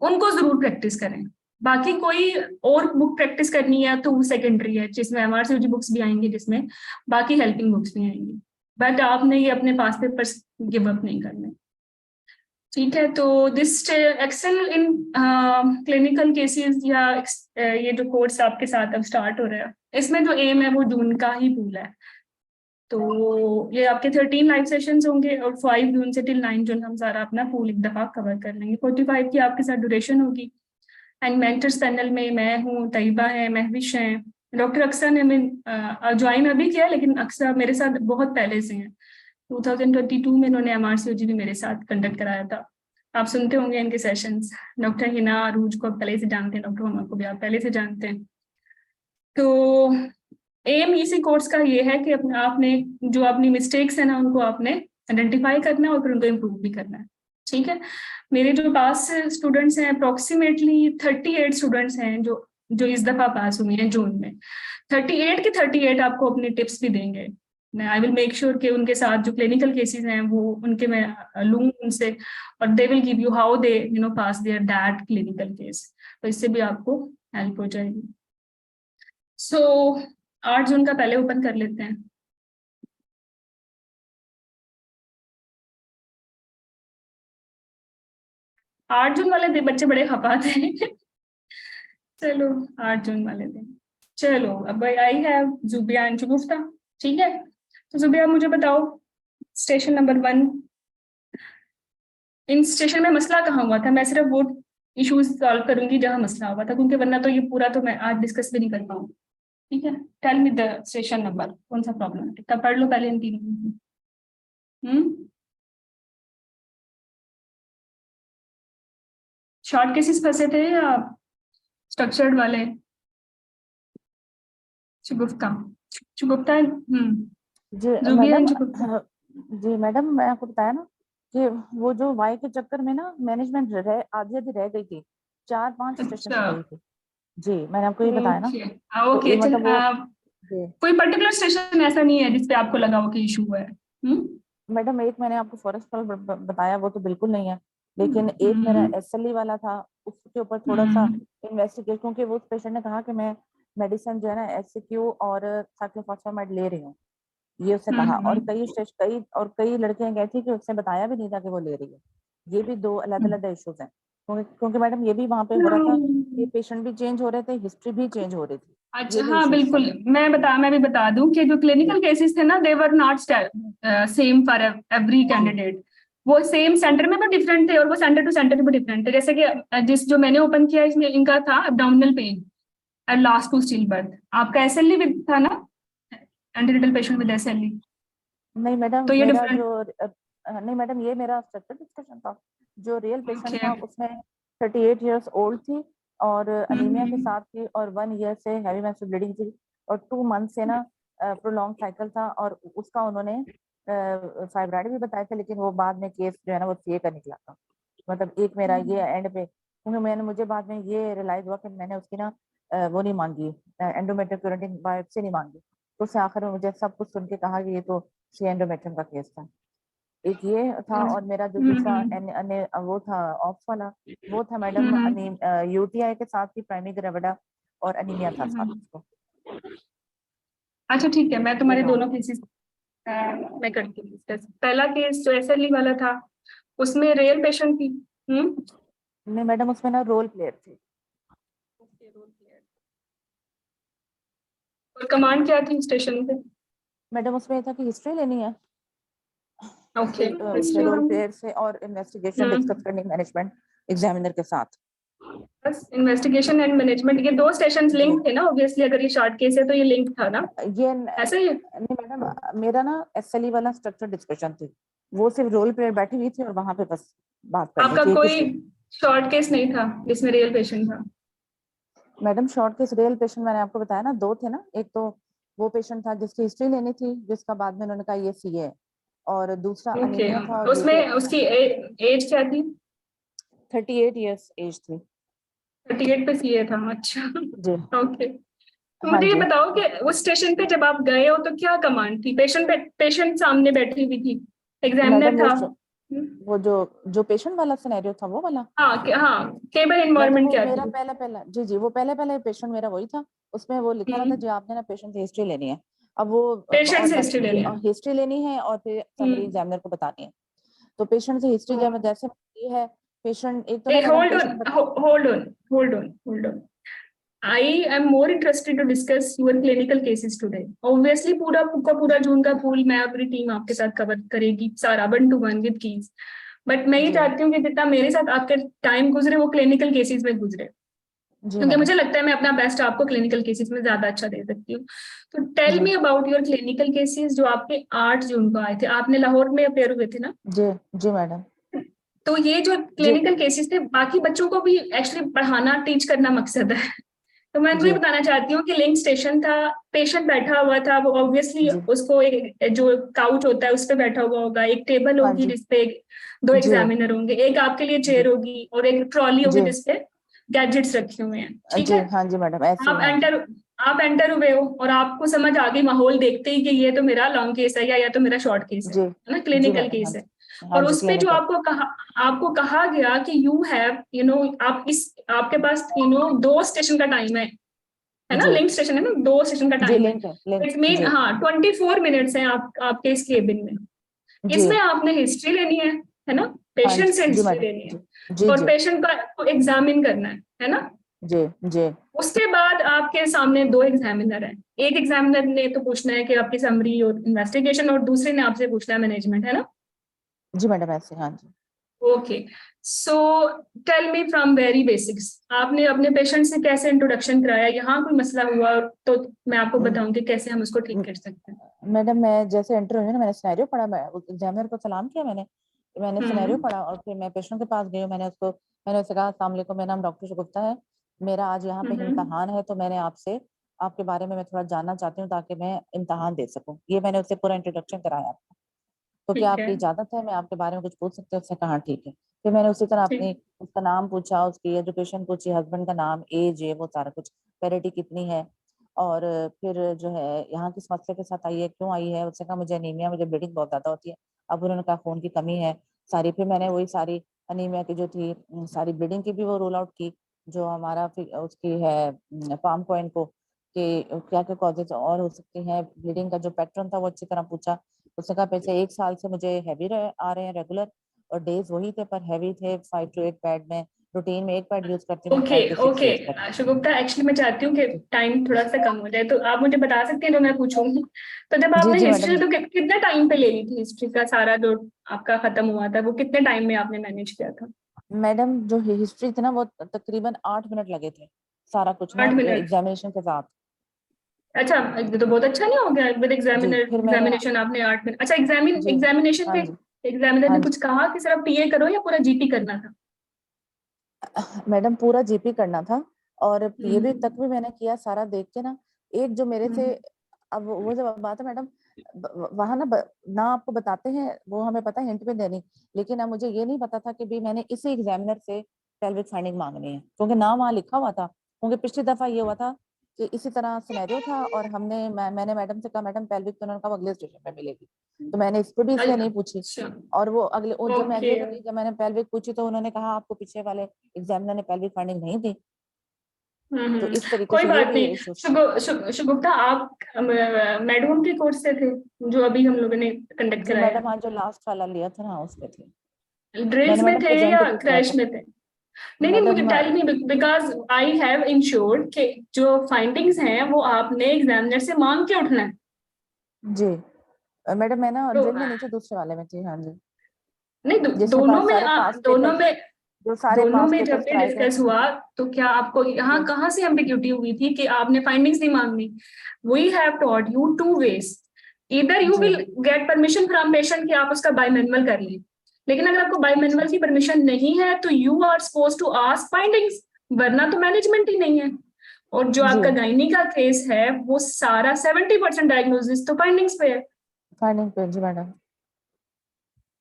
उनको जरूर प्रैक्टिस करें। बाकी कोई और बुक प्रैक्टिस करनी है तो वो सेकेंडरी है, जिसमें एमआरसीयूजी बुक्स भी आएंगी, जिसमें बाकी हेल्पिंग बुक्स भी आएंगी, बट आपने ये अपने पास पेपर्स गिव अप नहीं करने। ठीक है, तो this excel in clinical cases या ये जो कोर्स आपके साथ अब स्टार्ट हो रहा है, इसमें जो एम है वो जून का ही पूल है। तो ये आपके 13 लाइव सेशंस होंगे और 5 जून से टिल 9 जून हम सारा अपना पूल एक दफा कवर कर लेंगे। 45 की आपके साथ ड्यूरेशन होगी। एंड मेंटर्स पैनल में मैं हूँ, तैयबा है, महविश है, डॉक्टर अक्सर ने ज्वाइन अभी किया, लेकिन अक्सर मेरे साथ बहुत पहले से हैं। 2022 में इन्होंने एमआरसीयूजी भी मेरे साथ कंडक्ट कराया था, आप सुनते होंगे इनके सेशंस। डॉक्टर हिना अरूज को आप पहले से जानते हैं, डॉक्टर हुमा को भी आप पहले से जानते हैं। तो एम इसी कोर्स का ये है कि आपने जो अपनी मिस्टेक्स है ना उनको आपने आइडेंटिफाई करना है और फिर उनको इम्प्रूव भी करना है। ठीक है, मेरे जो पास स्टूडेंट्स हैं अप्रोक्सीमेटली 38 स्टूडेंट्स हैं जो इस दफा पास हुए हैं जून में। 38 के 38 आपको अपने टिप्स भी देंगे। आई विल मेक श्योर कि उनके साथ जो क्लिनिकल केसेस हैं वो उनके मैं लूँ उनसे, और they will give you how they pass there that clinical case, तो इससे भी आपको हेल्प हो जाएगी। सो 8 जून का पहले ओपन कर लेते हैं। आठ जून वाले दिन बच्चे बड़े खपाते हैं चलो 8 जून वाले दिन, चलो अब आई है जुबिया एंड शुगुफ्ता। ठीक है, तो जुबिया मुझे बताओ स्टेशन नंबर 1, इन स्टेशन में मसला कहाँ हुआ था? मैं सिर्फ वो इश्यूज सॉल्व करूंगी जहां मसला हुआ था, क्योंकि वरना तो ये पूरा तो मैं आज डिस्कस भी नहीं कर पाऊंगी। ठीक है, tell me the station number, कौन सा प्रॉब्लम है? तब पढ़ लो पहले इन तीनों। शॉर्ट केसेस फंसे थे या स्ट्रक्चर्ड वाले? Shagufta, Shagufta ji Zubia madam, and Shagufta. जी मैडम, मैं आपको बताया ना कि वो जो वाई के चक्कर में ना मैनेजमेंट आधी आधी रह गई थी, 4-5 स्टेशन अच्छा, गई थी। जी मैंने आपको ये बताया ना। ओके तो ओके, ये चल मतलब वो जी कोई पर्टिकुलर स्टेशन ऐसा नहीं है जिसपे आपको लगा हो कि इशू है? मैडम, एक मैंने आपको फॉरेस्ट कॉल बताया, वो तो बिल्कुल नहीं है, लेकिन एक मेरा एसएलई वाला था, उसके ऊपर थोड़ा सा इन्वेस्टिगेट, क्योंकि वो पेशेंट ने कहा कि मैं मेडिसिन जो है ना एससीक्यू और साइक्लोफॉस्फेमाइड ले रही हूँ, ये उसने कहा। और कई लड़कियां गई थी कि उसने बताया भी नहीं था कि वो ले रही है। ये भी 2 अलग-अलग इश्यूज हैं, क्योंकि मैडम ये भी वहां पे हो रहा था, ये पेशेंट भी चेंज हो रहे थे, हिस्ट्री भी चेंज हो रही थी। अच्छा, ये भी हाँ इश्यूज थे। बिल्कुल, मैं भी बता दूं कि जो जी क्लिनिकल केसेस थे ना, they were not same for every जी कैंडिडेट। वो सेम सेंटर में भी डिफरेंट थे और वो सेंटर टू सेंटर भी डिफरेंट थे। जैसे कि जिस जो मैंने ओपन किया इसमें इनका था abdominal pain and last two still birth. आपका एसएलई विद था ना, एंटीनेटल पेशेंट विद एसएलई, नहीं मैडम, तो ये मेरा डिफरेंट। जो नहीं मैडम, ये मेरा स्ट्रक्चर डिस्कशन था। जो रियल पेशेंट ओके, था उसमें 38 इयर्स ओल्ड थी और अनीमिया के साथ थी, और 1 ईयर से हैवी मेंस्ट्रुअल ब्लीडिंग थी, और 2 मंथ से ना प्रोलॉन्ग साइकिल था, और उसका उन्होंने फाइब्राइड भी बताए थे, लेकिन वो बाद में केस जो है ना वो सीए का निकला था। मतलब एक मेरा ये एंड पे, क्योंकि मुझे बाद में ये रियलाइज हुआ कि मैंने उसकी ना वो नहीं मांगी, एंडोमेट्रियोम बायोप्सी नहीं मांगी, तो उससे आखिर में मुझे सब कुछ सुन के कहा कि ये तो सी एंडोमेट्रियम का केस था। एक ये था, और मेरा जो दूसरा वो था ऑप्स वाला, वो था मैडम यूटीआई के साथ ही प्राइमरी ग्रेविडा और अनीमिया था साथ उसको। अच्छा ठीक है, मैं ये तुम्हारे दो दोनों केसेस मैं करती हूँ डिस्कस। पहला केस जो एसएलई वाला था उसमें रियल पेशेंट थी। नहीं मैडम, उसमें ना रोल प्लेयर थी। और कमांड क्या थी स्टेशन पे? मैडम उसमें ये था कि हिस्ट्री लेनी है, ओके रोल प्ले से और इन्वेस्टिगेशन डिस्कस करनी मैनेजमेंट एग्जामिनर के साथ। बस इन्वेस्टिगेशन एंड मैनेजमेंट, ये दो सेशंस लिंक थे ना ऑब्वियसली, अगर ये शॉर्ट केस है तो ये लिंक था ना, ये ऐसा ही है? नहीं मैडम, मेरा ना एसएलई वाला स्ट्रक्चर डिस्कशन थी, वो सिर्फ रोल प्ले बैठी हुई थी और वहां पे बस बात करनी आपका थी। कोई शॉर्ट केस नहीं था जिसमें रियल पेशेंट था? Madam short case real patient मैंने आपको बताया ना, दो थे ना, एक तो वो पेशेंट था जिसकी हिस्ट्री लेनी थी, जिसका बाद में उन्होंने कहा ये सीए, और दूसरा ओके, अनीमिया था और उसमें उसकी एज क्या थी? 38 इयर्स एज थी 38 पे सीए था, अच्छा। जी। ओके, तो हाँ मुझे ये जी। बताओ कि उस स्टेशन पे जब आप गए हो तो क्या कमांड थी? पेशेंट सामने बैठी हुई थी, एग्जामिनर मैडम था? वो जो पेशेंट वाला सिनेरियो था वो वाला, हाँ हाँ, केबल मैडम इन्वायरमेंट वो क्या मेरा थी? पहला जी वो पहले पेशेंट मेरा वही था, उसमें वो लिखा रहा था जी आपने ना पेशेंट की हिस्ट्री लेनी है, अब वो पेशेंट से हिस्ट्री लेनी है। हिस्ट्री लेनी है और फिर समरी एग्जामिनर को बतानी है। तो पेशेंट से हिस्ट्री जब जैसे ये है, पेशेंट एक तो ना madam hold on, patient hold on, hold on, hold on. I am more interested to discuss your clinical cases today. Obviously, पूरा जून का पूल मैं अपनी टीम आपके साथ कवर करेगी सारा 1 to 1 विद कीज, बट मैं ये चाहती हूँ कि जितना मेरे साथ आपका टाइम गुजरे वो क्लिनिकल केसेस में गुजरे, क्योंकि मुझे लगता है मैं अपना बेस्ट आपको क्लिनिकल केसेस में ज्यादा अच्छा दे सकती हूँ। तो tell me about your clinical cases जो आपके 8 जून को आए थे, आपने लाहौर में अपेयर हुए थे ना? जी जी मैडम। तो ये जो क्लिनिकल केसेस थे, बाकी बच्चों को भी एक्चुअली पढ़ाना टीच करना मकसद है, तो मैं वही बताना चाहती हूँ कि लिंक स्टेशन था, पेशेंट बैठा हुआ था, वो ऑब्वियसली उसको एक जो काउच होता है उस पर बैठा हुआ होगा, एक टेबल होगी जिसपे 2 एग्जामिनर होंगे, एक आपके लिए चेयर होगी और एक ट्रॉली होगी जिसपे गैजेट्स रखे हुए हैं, ठीक है? हाँ जी मैडम, ऐसे आप एंटर हुए हो और आपको समझ आ गई माहौल देखते ही कि ये तो मेरा लॉन्ग केस है या तो मेरा शॉर्ट केस है ना, क्लिनिकल केस है। और उस पे जो आपको कहा गया कि यू हैव आप आपके पास 2 स्टेशन का टाइम है ना, लिंक स्टेशन है ना, 2 स्टेशन का टाइम है, इट मीन हाँ 24 मिनट्स है आपके इस केबिन में, इसमें आपने हिस्ट्री लेनी है ना, पेशेंट से हिस्ट्री लेनी है और पेशेंट को एग्जामिन करना है ना जी जी। उसके बाद आपके सामने 2 एग्जामिनर हैं, एक एग्जामिनर ने तो पूछना है कि आपकी समरी और इन्वेस्टिगेशन, और दूसरे ने आपसे पूछना है मैनेजमेंट, है ना? जी मैडम ऐसे, हाँ जी। Okay, so tell me from very basics, आपने अपने पेशेंट से कैसे इंट्रोडक्शन कराया? यहाँ कोई मसला हुआ तो मैं आपको बताऊंगी कैसे हम उसको ठीक कर सकते हैं। मैडम मैं जैसे एंटर हुई ना, मैंने सिनेरियो पढ़ा, मैं एग्जामिनर को सलाम किया, मैंने सिनेरियो पढ़ा और फिर मैं पेशेंट के पास गई, मैंने उससे कहा अस्सलाम वालेकुम, मेरा नाम डॉक्टर शगुफ्ता है, मेरा आज यहाँ पे इम्तिहान है, तो मैंने आपके बारे में मैं थोड़ा जानना चाहती हूँ ताकि मैं इम्तिहान दे सकूँ। ये मैंने उससे पूरा इंट्रोडक्शन कराया, तो क्या आपकी इजाजत है, मैं आपके बारे में कुछ पूछ सकती हूँ? उसने कहा ठीक है। फिर मैंने उसी तरह उसका नाम पूछा, उसकी एजुकेशन पूछी, हस्बैंड का नाम, एज है, वो सारा कुछ, पेरिटी कितनी है, और फिर जो है यहाँ किस मसले के साथ आई है, क्यों आई है। उसने कहा मुझे अनीमिया, मुझे ब्लीडिंग बहुत ज्यादा होती है। अब उन्होंने कहा खून की कमी है सारी। फिर मैंने वही सारी अनीमिया की जो थी, सारी ब्लीडिंग की भी वो रूल आउट की, जो हमारा उसकी है पाम कॉइन को, कि क्या क्या कॉजेज और हो सकती हैं। ब्लीडिंग का जो पैटर्न था वो अच्छी तरह पूछा। उसने कहा पिछले 1 साल से मुझे हैवी आ रहे हैं रेगुलर, और डेज वही थे पर हैवी थे, 5 to 8 पैड में, रूटीन में 1 पैड यूज करती हूँ, 5 to 6 यूज करती हूँ। शुगुप्ता, एक्चुअली मैं चाहती हूँ कि टाइम थोड़ा सा कम हो जाए, तो आप मुझे बता सकते हैं जो मैं पूछूंगी। तो जब आपने हिस्ट्री तो कितने टाइम पे ले ली थी? हिस्ट्री का सारा जो आपका खत्म हुआ था वो कितने टाइम में आपने मैनेज किया था? मैडम जो हिस्ट्री थी ना वो तकरीबन 8 मिनट लगे थे, सारा कुछ ना एग्जामिनेशन के साथ। अच्छा, तो बहुत अच्छा नहीं हो गया विद एग्जामिनेशन आपने 8 मिनट? अच्छा, एग्जामिनेशन में एग्जामिनर ने कुछ कहा कि सिर्फ टीए करो या पूरा जीपी करना था? मैडम पूरा जीपी करना था, और पीए तक भी मैंने किया सारा देख के ना। एक जो मेरे से, अब वो जब बात है मैडम, वहां ना आपको बताते हैं, वो हमें पता है हिंट में देनी, लेकिन अब मुझे ये नहीं पता था कि भी मैंने इसी एग्जामिनर से पेल्विक फाइंडिंग मांगनी है, क्योंकि नाम वहां लिखा हुआ था। क्योंकि पिछली दफा ये हुआ था कि इसी तरह सिनेरियो था, और मैंने मैडम से कहा मैडम पेल्विक, तो उन्होंने कहा अगले स्टेशन पे मिलेगी, तो मैंने इसको भी इसलिए नहीं पूछी। और वो जब मैं अगले दिन जब मैंने पेल्विक पूछी तो उन्होंने कहा आपको पीछे वाले एग्जामिनर ने पेल्विक फाइंडिंग नहीं दी। तो इस तरीके कोई से बात नहीं। शुगुप्ता, आप मैडम के कोर्स से थे जो अभी हम लोगों ने कंडक्ट कराया? मैडम आज जो लास्ट वाला लिया था ना उसके थे। ड्रिल्स में थे या क्रैश में थे? नहीं, मुझे tell me, because I have ensured कि जो फाइंडिंग्स हैं वो आपने एग्जामिनर से मांग के उठना है, जी मैडम मैं ना तो ड्रिल में नहीं थी, दूसरे वाले में थी। हाँ जी, नहीं जिसमें दोनों में सारे पास दोनों पेपर्स, में जो सारे दोनों पास में जब पेपर्स भी ट्राई डिस्कस कर। हुआ तो क्या आपको यहाँ जी कहाँ से एम्बिग्यूटी हुई थी कि आपने फाइंडिंग्स नहीं मांगनी? We have taught you two ways, इधर यू जी will get permission from patient कि आप उसका बाय मैनुअल कर लें, लेकिन अगर आपको बाय मैनुअल की परमिशन नहीं है तो you are suppose to ask findings, वरना तो मैनेजमेंट ही नहीं है। और जो जी आपका गायनी का केस है वो सारा 70% डायग्नोसिस तो फाइंडिंग्स पे है, फाइंडिंग पे। जी मैडम,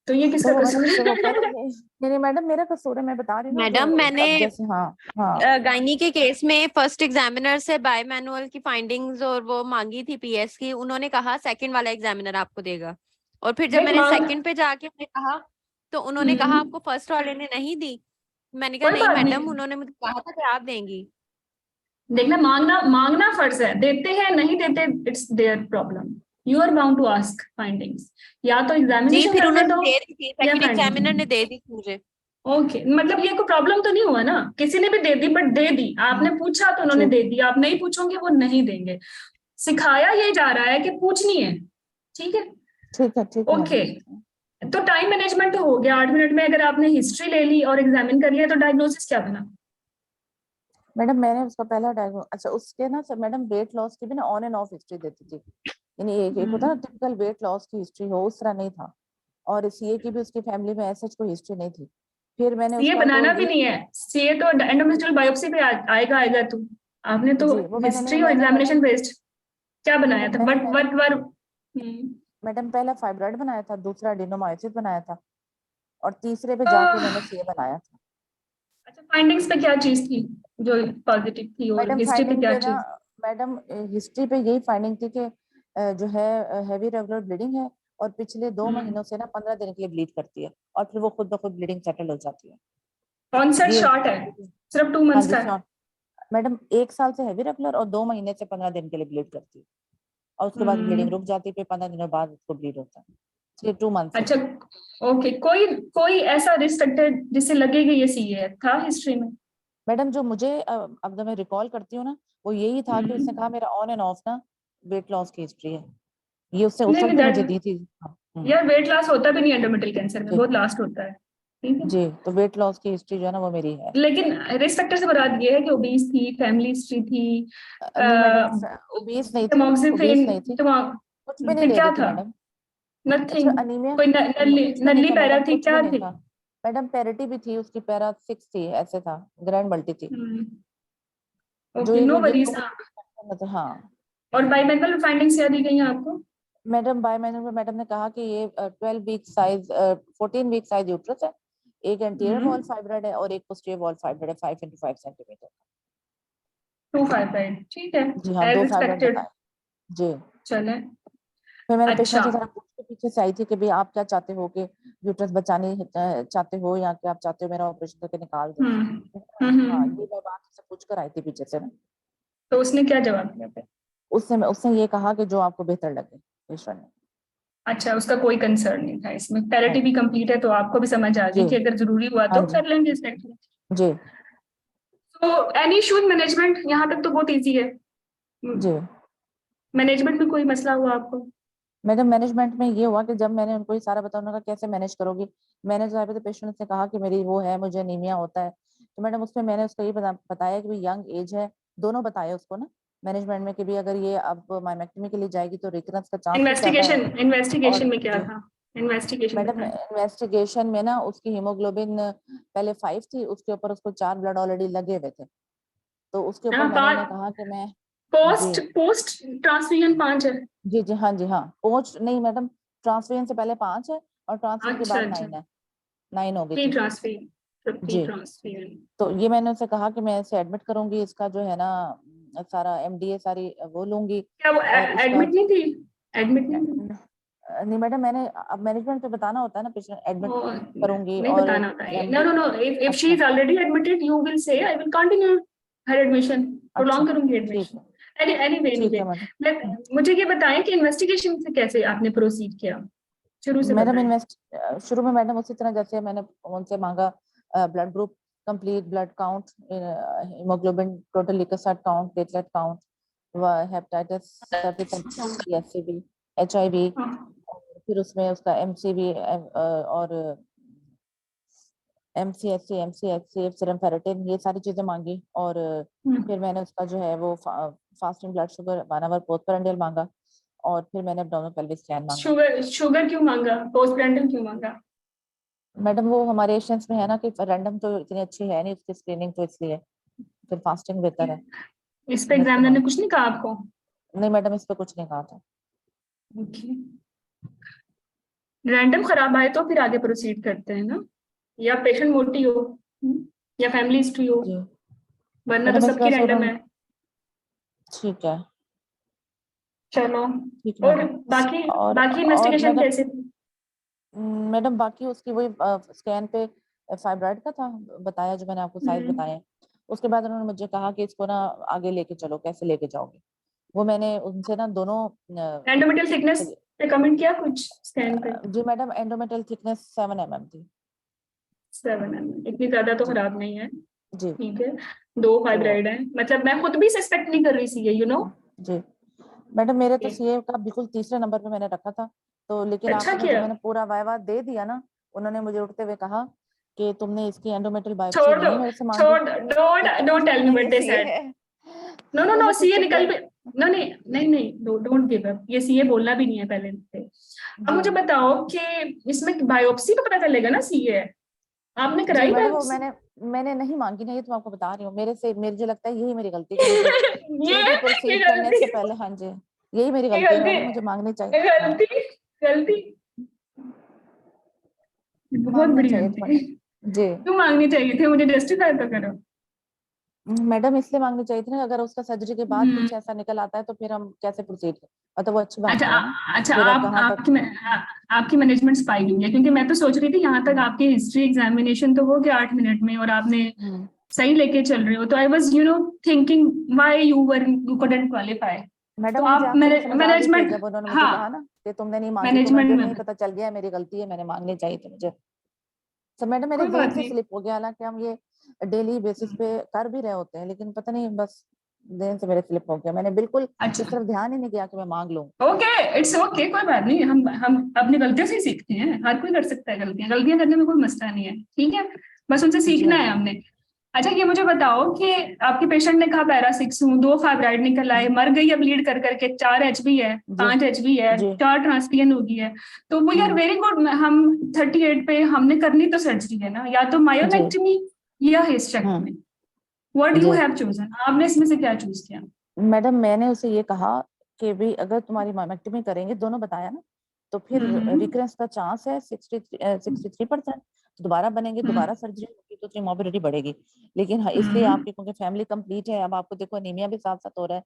तो ये तो किसका वो मैडम कसूर फिर वो कह है? रहे नहीं नहीं नहीं मैडम मेरा कसूर है, मैं बता रही हूँ ना मैडम जो मैंने अब जैसे। हाँ हाँ गायनी के केस में फर्स्ट एग्जामिनर से बाय मैनुअल की फाइंडिंग्स और वो मांगी थी पीएस की, उन्होंने कहा सेकंड वाला एग्जामिनर आपको देगा। और फिर जब देख मैंने मांग सेकंड पे जाके मैंने कहा तो उन्होंने कहा आपको फर्स्ट वाले ने नहीं दी। मैंने कहा कोई नहीं बात मैडम, नहीं, उन्होंने मुझे कहा था कि आप देंगी। देखना मांगना मांगना फर्ज है, देते हैं नहीं देते it's their problem, you are bound to ask findings, या तो जी एग्जामिनेशन फिर करने उन्होंने दो दे दी थी, या सेकंड फाइंडिंग। एग्जामिनर ने दे दी थी मुझे। ओके, मतलब ये कोई प्रॉब्लम तो नहीं हुआ ना, किसी ने भी दे दी बट दे दी, आपने पूछा तो उन्होंने जी दे दी, आप नहीं पूछोगे वो नहीं देंगे। सिखाया ये जा रहा है कि पूछनी है, ठीक है? ठीक है ओके, मैडम। तो टाइम मैनेजमेंट तो हो गया 8 मिनट में, अगर आपने हिस्ट्री ले ली और एग्जामिन कर लिया तो डायग्नोसिस क्या बना? मैडम मैंने उसका पहला डायग्नो, अच्छा उसके ना सर मैडम वेट लॉस की भी ना ऑन एंड ऑफ हिस्ट्री देती थी, यानी एक होता है ना टिपिकल वेट लॉस की हिस्ट्री हो, उस तरह नहीं था। और सीए की भी उसकी फैमिली में ऐसा कोई हिस्ट्री नहीं थी। फिर मैंने सीए उसका तो बनाना भी ये नहीं है, सीए तो एंडोमेट्रियल बायोप्सी पे आएगा तू, आपने तो जी वो मैंने नहीं हिस्ट्री और मैंने मैडम एग्जामिनेशन बेस्ड क्या बनाया था? नहीं वट मैंने वट वर मैडम पहला फाइब्रॉइड बनाया था, दूसरा एडिनोमायोसिस बनाया था, और तीसरे पे जाके मैंने अच्छा, सीए बनाया था। फाइंडिंग्स पे क्या चीज थी जो पॉजिटिव थी और मैडम हिस्ट्री पे फाइंडिंग क्या पे ना चीज? मैडम हिस्ट्री पे यही फाइंडिंग थी कि जो है हैवी रेगुलर ब्लीडिंग है, और पिछले 2 महीनों से ना 15 दिन के लिए ब्लीड करती है, और फिर वो खुद ब खुद ब्लीडिंग सेटल हो जाती है। कॉन्सर्ट ये शॉर्ट है, सिर्फ टू हाँ मंथ्स जी का है। मैडम 1 साल से हैवी रेगुलर और 2 महीने से 15 दिन के लिए ब्लीड करती है, और उसके बाद ब्लीडिंग हम्म, रुक जाती है, फिर 15 दिनों बाद उसको ब्लीड होता है। ये 2 मंथ से। अच्छा, ओके, कोई कोई ऐसा रिस्क फैक्टर जिससे लगेगा ये सीए था हिस्ट्री में? मैडम जो मुझे अब जब मैं रिकॉल करती हूँ ना, वो यही था कि उसने कहा मेरा ऑन एंड ऑफ ना वेट लॉस की हिस्ट्री है, ये उसने उस नहीं वक्त नहीं भी मुझे दैट, दी थी। हाँ, यार वेट लॉस होता भी नहीं एंडोमेट्रियल कैंसर में, जी बहुत लास्ट होता है, ठीक है? जी, तो वेट लॉस की हिस्ट्री जो है ना वो मेरी है। लेकिन रिस्क फैक्टर से बता दिए है कि ओबीस थी, फैमिली हिस्ट्री थी, नहीं मैडम ओबीस नहीं थी, ओबीस टमोक्सिफेन, नहीं थी, कुछ भी नहीं फिर ले क्या रही थी था? मैडम। अच्छा नथिंग, अनीमिया कोई नल्ली कुछ भी नहीं नल्ली था पैरा मैडम, थी, कुछ भी क्या नहीं थी? था मैडम। पेरिटी भी थी उसकी, पैरा 6 थी, ऐसे था, ग्रैंड मल्टी थी। जो ओके, नो ये वरीज। मतलब हाँ और बायोमेडिकल फाइंडिंग्स क्या दी गई हैं आपको? मैडम बायोमेनर में मैडम ने कहा कि ये 12 week size 14 week size uterus है, एक एंटीरियर वॉल फाइब्रॉइड है और एक पोस्टीरियर वॉल फाइब्रॉइड है 5 × 5 सेंटीमीटर। 255, ठीक है, जी हाँ, एज 2 फाइब्रॉइड एक्सपेक्टेड। बताए। जी, चले, फिर मैंने अच्छा। पेशेंट से जरा पूछ के पीछे से आई थी कि भाई आप क्या चाहते हो, कि यूट्रस बचानी चाहते हो, या कि आप चाहते हो मेरा ऑपरेशन करके निकाल दे। हाँ ये मैं बात से पूछ कर आई थी पीछे से ना। तो उसने क्या जवाब दिया फिर? उसने ये कहा कि जो आपको बेहतर लगे पेशेंट ने। अच्छा, उसका कोई कंसर्न नहीं था इसमें, पैरिटी नहीं भी कंप्लीट है तो आपको भी समझ आ जी गई कि अगर जरूरी हुआ हाँ तो जी कर लेंगे इस एक्चुअली। जी तो एनी इशू मैनेजमेंट, यहाँ तक तो बहुत इजी है। जी मैनेजमेंट में कोई मसला हुआ आपको? मैडम मैनेजमेंट में ये हुआ कि जब मैंने उनको ये सारा बताया, उन्होंने कहा कैसे मैनेज करोगी। मैंने जो है पेशेंट से कहा कि मेरी वो है, मुझे एनीमिया होता है, तो मैडम उसमें मैंने उसको ये बताया कि यंग एज है, दोनों बताया उसको ना मैनेजमेंट में, कि भी अगर ये अब माइमेक्टमी के लिए जाएगी तो रिकरेंस का चांस भी ज्यादा है। इन्वेस्टिगेशन और में क्या जी था? इन्वेस्टिगेशन मैडम बताएं। इन्वेस्टिगेशन में ना उसकी हीमोग्लोबिन पहले 5 थी, उसके ऊपर उसको 4 ब्लड ऑलरेडी लगे हुए थे, तो उसके ऊपर मैंने उन्हें कहा कि मैं जी पोस्ट पोस्ट ट्रांसफ्यूजन 5 है? जी हाँ पोस्ट नहीं मैडम, ट्रांसफ्यूजन से पहले 5 है और ट्रांसफ्यूजन के अच्छा बाद अच्छा, 9 है, 9 हो गई प्री थी। ट्रांसफ्यूजन, प्री जी, ट्रांसफ्यूजन। तो ये मैंने उनसे कहा कि मैं इसे एडमिट करूंगी, इसका जो है ना सारा एमडीए सारी वो लूंगी, क्या वो और इसका एडमिट नहीं थी? एडमिट नहीं थी? नहीं मैडम, मैंने अब मैनेजमेंट पे बताना होता है ना, पेशेंट एडमिट वो करूंगी नहीं और बताना होता है, no MD. No no, if she अच्छा is already admitted you will say I will continue her admission, अच्छा प्रोलॉन्ग करूंगी ठीक एडमिशन। है एनीवे ठीक है एनीवे, मैडम। मुझे ये बताएं कि इन्वेस्टिगेशन से कैसे आपने प्रोसीड किया, शुरू से मैडम बताएं। इन्वेस्ट शुरू में मैडम उसी तरह जैसे मैंने उनसे मांगा, blood group, complete blood count, haemoglobin, total leucocyte count, platelet count, व हेपेटाइटिस सर्टिफिकेट, सीएससीबी, HIV, हाँ, फिर उसमें उसका MCV और MCHC, सीरम फेरेटिन, ये सारी चीजें मांगी। और फिर मैंने उसका जो है वो fasting blood sugar 1 hour postprandial मांगा, और फिर मैंने एब्डोमिनल पेल्विक स्कैन मांगा। शुगर क्यों मांगा, पोस्टप्रांडियल क्यों मांगा? मैडम वो हमारे एशियंस में है ना कि रैंडम तो इतनी अच्छी है नहीं उसकी स्क्रीनिंग, तो इसलिए फिर फास्टिंग बेहतर है। इस पे मैं इसको एग्जामिनर ने मांग कुछ नहीं कहा आपको? नहीं मैडम, इस पे कुछ नहीं कहा था। ओके, रैंडम खराब आए तो फिर आगे प्रोसीड करते हैं ना, या पेशेंट मोटी हो, या फैमिली हिस्ट्री हो, जी वरना तो मैडम, इस सबकी वजह से रैंडम उन्होंने, है। ठीक है, चलो, ठीक है और मैडम। बाकी और बाकी इन्वेस्टिगेशन मैडम, कैसे थी? मैडम बाकी उसकी वही स्कैन पे फाइब्रॉइड का था बताया, जो मैंने आपको साइज बताए। उसके बाद उन्होंने मुझे कहा कि इसको ना आगे लेके चलो, कैसे लेके जाओगे। वो मैंने उनसे ना दोनों एंडोमेट्रियल थिकनेस पे कमेंट किया कुछ स्कैन पे? जी मैडम, एंडोमेट्रियल थिकनेस 7 mm थी। 7 इतनी ज्यादा तो जी खराब नहीं है, जी। ठीक है। 2 तो फाइब्राइड है, मतलब मैं खुद भी सस्पेक्ट नहीं कर रही थी, यू नो। जी मैडम, मेरे तो सीए का बिल्कुल तीसरे नंबर पे मैंने रखा था, तो लेकिन अच्छा आखिर में जब किया। मैंने पूरा वाइवा दे दिया ना, उन्होंने मुझे उठते हुए कहा कि तुमने इसकी एंडोमेट्रियल बायोप्सी छोड़ दो, नहीं मेरे से मांगी, छोड़ दो, तो डोंट डोंट टेल मी नहीं व्हाट ये दे सीए सेड। है। नो नो नो, मैंने खुद सीए चेक निकल किया। भी, नो नहीं नहीं नहीं, डोंट गिव अप, ये सीए बोलना भी नहीं है पहले से। अब जी मुझे बताओ कि इसमें बायोप्सी पे पता चलेगा ना सीए है, आपने जी कराई मैडम, वो बायोप्सी? मैंने नहीं मांगी ना, ये तो मैं आपको बता रही हूँ। मुझे लगता है यही मेरी गलती कि मुझे ये सीए पे ये प्रोसीड करने गलती, से पहले, हाँ जी यही मेरी ये गलती है गलती, मैडम, मुझे मांगनी चाहिए। ये हाँ, गलती, गलती, बहुत मांगना बड़ी चाहिए था गलती। मैडम। जी क्यों मांगनी चाहिए थी, मुझे जस्टिफाई तो करो। मैडम, इसलिए मांगनी चाहिए थी ना, अगर उसका सर्जरी के बाद हम्म, कुछ ऐसा निकल आता है तो फिर हम कैसे प्रोसीड करें, मतलब वो अच्छी बात अच्छा नहीं है ना। अच्छा, फिर अब कहाँ तक। आपकी मैनेजमेंट स्पाइक हुई है, क्योंकि मैं तो सोच रही थी यहाँ तक हम्म, आपकी हिस्ट्री एग्जामिनेशन तो हो गया 8 मिनट में, और आपने हम्म, सही लेके चल रहे हो, तो I was thinking why you couldn't qualify. तो मैडम मुझे आप आखिर में समझ आ गई थी मैनेजमेंट, जब उन्होंने मुझे हाँ, कहा ना कि तुमने नहीं मांगी, तो मैनेजमेंट मुझे में नहीं पता चल गया, मेरी गलती है, मैंने मांगनी चाहिए थी मुझे। सब मैडम मेरे कोई जहन बात से नहीं। स्लिप हो गया, हालांकि हम ये डेली बेसिस पे कर भी रहे होते हैं, लेकिन पता नहीं बस जहन से मेरे स्लिप हो गया, मैंने बिल्कुल अच्छा, इस तरफ ध्यान ही नहीं किया कि मैं मांग लूं। ओके, इट्स ओके, कोई बात नहीं, हम अपनी गलतियों से ही सीखते हैं, हर कोई कर सकता है गलतियां, गलतियां करने में कोई मसला नहीं है, ठीक है, बस उनसे जी सीखना है मैडम। हमने। अच्छा, ये मुझे बताओ कि आपके पेशेंट ने कहा पैरा 6 हूँ, 2 फाइब्राइड निकल आए, मर गई है ब्लीड कर करके, 4 एचबी है, जी 5 एचबी है, जी 4 ट्रांसपियन हो गई है, तो वो यार वेरी गुड। हम 38 पे हमने करनी तो सर्जरी है ना, या तो जी मायोनेक्टमी या हिस्टेक्टमी, व्हाट यू जी हैव चूजन, आपने इसमें से क्या चूज किया? मैडम, मैंने उसे ये कहा कि भी अगर तुम्हारी माइमेक्टमी करेंगे, दोनों बताया ना, तो फिर हम्म, रिकरेंस का चांस है 63%, दोबारा बनेंगे, हम्म, दोबारा सर्जरी होगी तो मोबिलिटी बढ़ेगी। लेकिन हाँ, इसलिए हम्म, आपकी क्योंकि फैमिली कंप्लीट है, अब आपको देखो एनीमिया भी साथ साथ हो रहा है,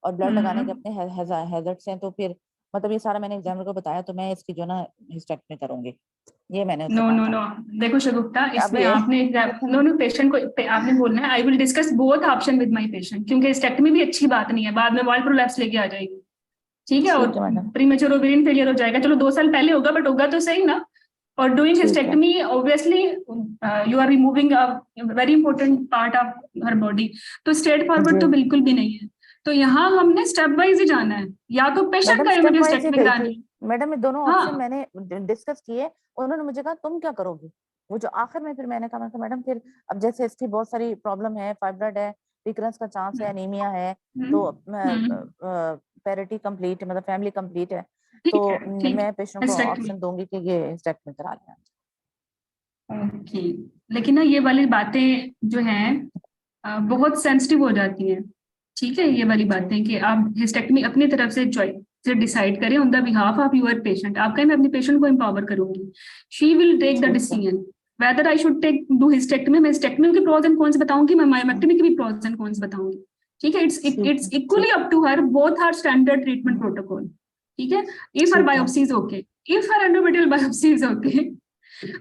और ब्लड लगाने के हम्म। अपने हैजर्ड्स हैं, तो फिर मतलब ये सारा मैंने एग्जामिनर को बताया, तो मैं इसकी जो ना हिस्टेक्टमी करूंगी, ये मैंने उससे नो कहा नो था। नो, देखो शगुफ्ता, अब इसमें ये आपने नो नो, पेशेंट को आपने बोलना है I will discuss both option with my patient, क्योंकि हिस्टेक्टमी भी अच्छी बात नहीं है, बाद में वाल प्रोलैप्स लेके आ जाएगी, ठीक है, और ठीक है मैडम, प्रीमेच्योर ओवेरियन फेलियर हो जाएगा, चलो 2 साल पहले होगा, बट होगा तो सही ना। और डूइंग ठीक है hysterectomy obviously you are removing a very important part of her body, तो स्ट्रेट फॉरवर्ड जी तो बिल्कुल भी नहीं है। तो यहाँ हमने स्टेप वाइज ही जाना है, या तो पेशेंट मैडम, का स्टेप मुझे वाइज ही हिस्टेक्टमी गई करानी थी मैडम, ये दोनों है। ऑप्शन हाँ, मैंने डिस्कस किए। उन्होंने मुझे कहा तुम क्या करोगी, वो जो आखिर में फिर मैंने कहा मैडम फिर अब जैसे इसकी बहुत सारी प्रॉब्लम है, फाइब्रॉइड है, रिकरेंस का चांस है, एनीमिया है, तो हम्म, पैरिटी कंप्लीट है, मतलब फैमिली कंप्लीट है, तो ठीक है, ठीक मैं है, पेशेंट को हिस्टेक्टमी, ऑप्शन दूंगी कि ये हिस्टेक्टमी करा लें। ओके। लेकिन ना ये वाली बातें जो हैं बहुत सेंसिटिव हो जाती हैं, ठीक है, ये वाली जी बातें कि आप हिस्टेक्टमी अपनी तरफ से चॉइस से डिसाइड करें on the behalf of your patient, आपका मैं अपनी पेशेंट को एम्पावर करूंगी, शी विल टेक द ठीक है। Decision whether I should take do hysterectomy. मैं हिस्टेक्टमी के प्रोज एंड कॉन्स बताऊंगी, मैं मायोमेक्टमी के भी प्रोज एंड कॉन्स बताऊंगी, ठीक है, ठीक इट्स है। Equally up to her, both are standard treatment protocol, ठीक है। इफ हर ठीक है biopsy is okay, if her endometrial biopsy is okay,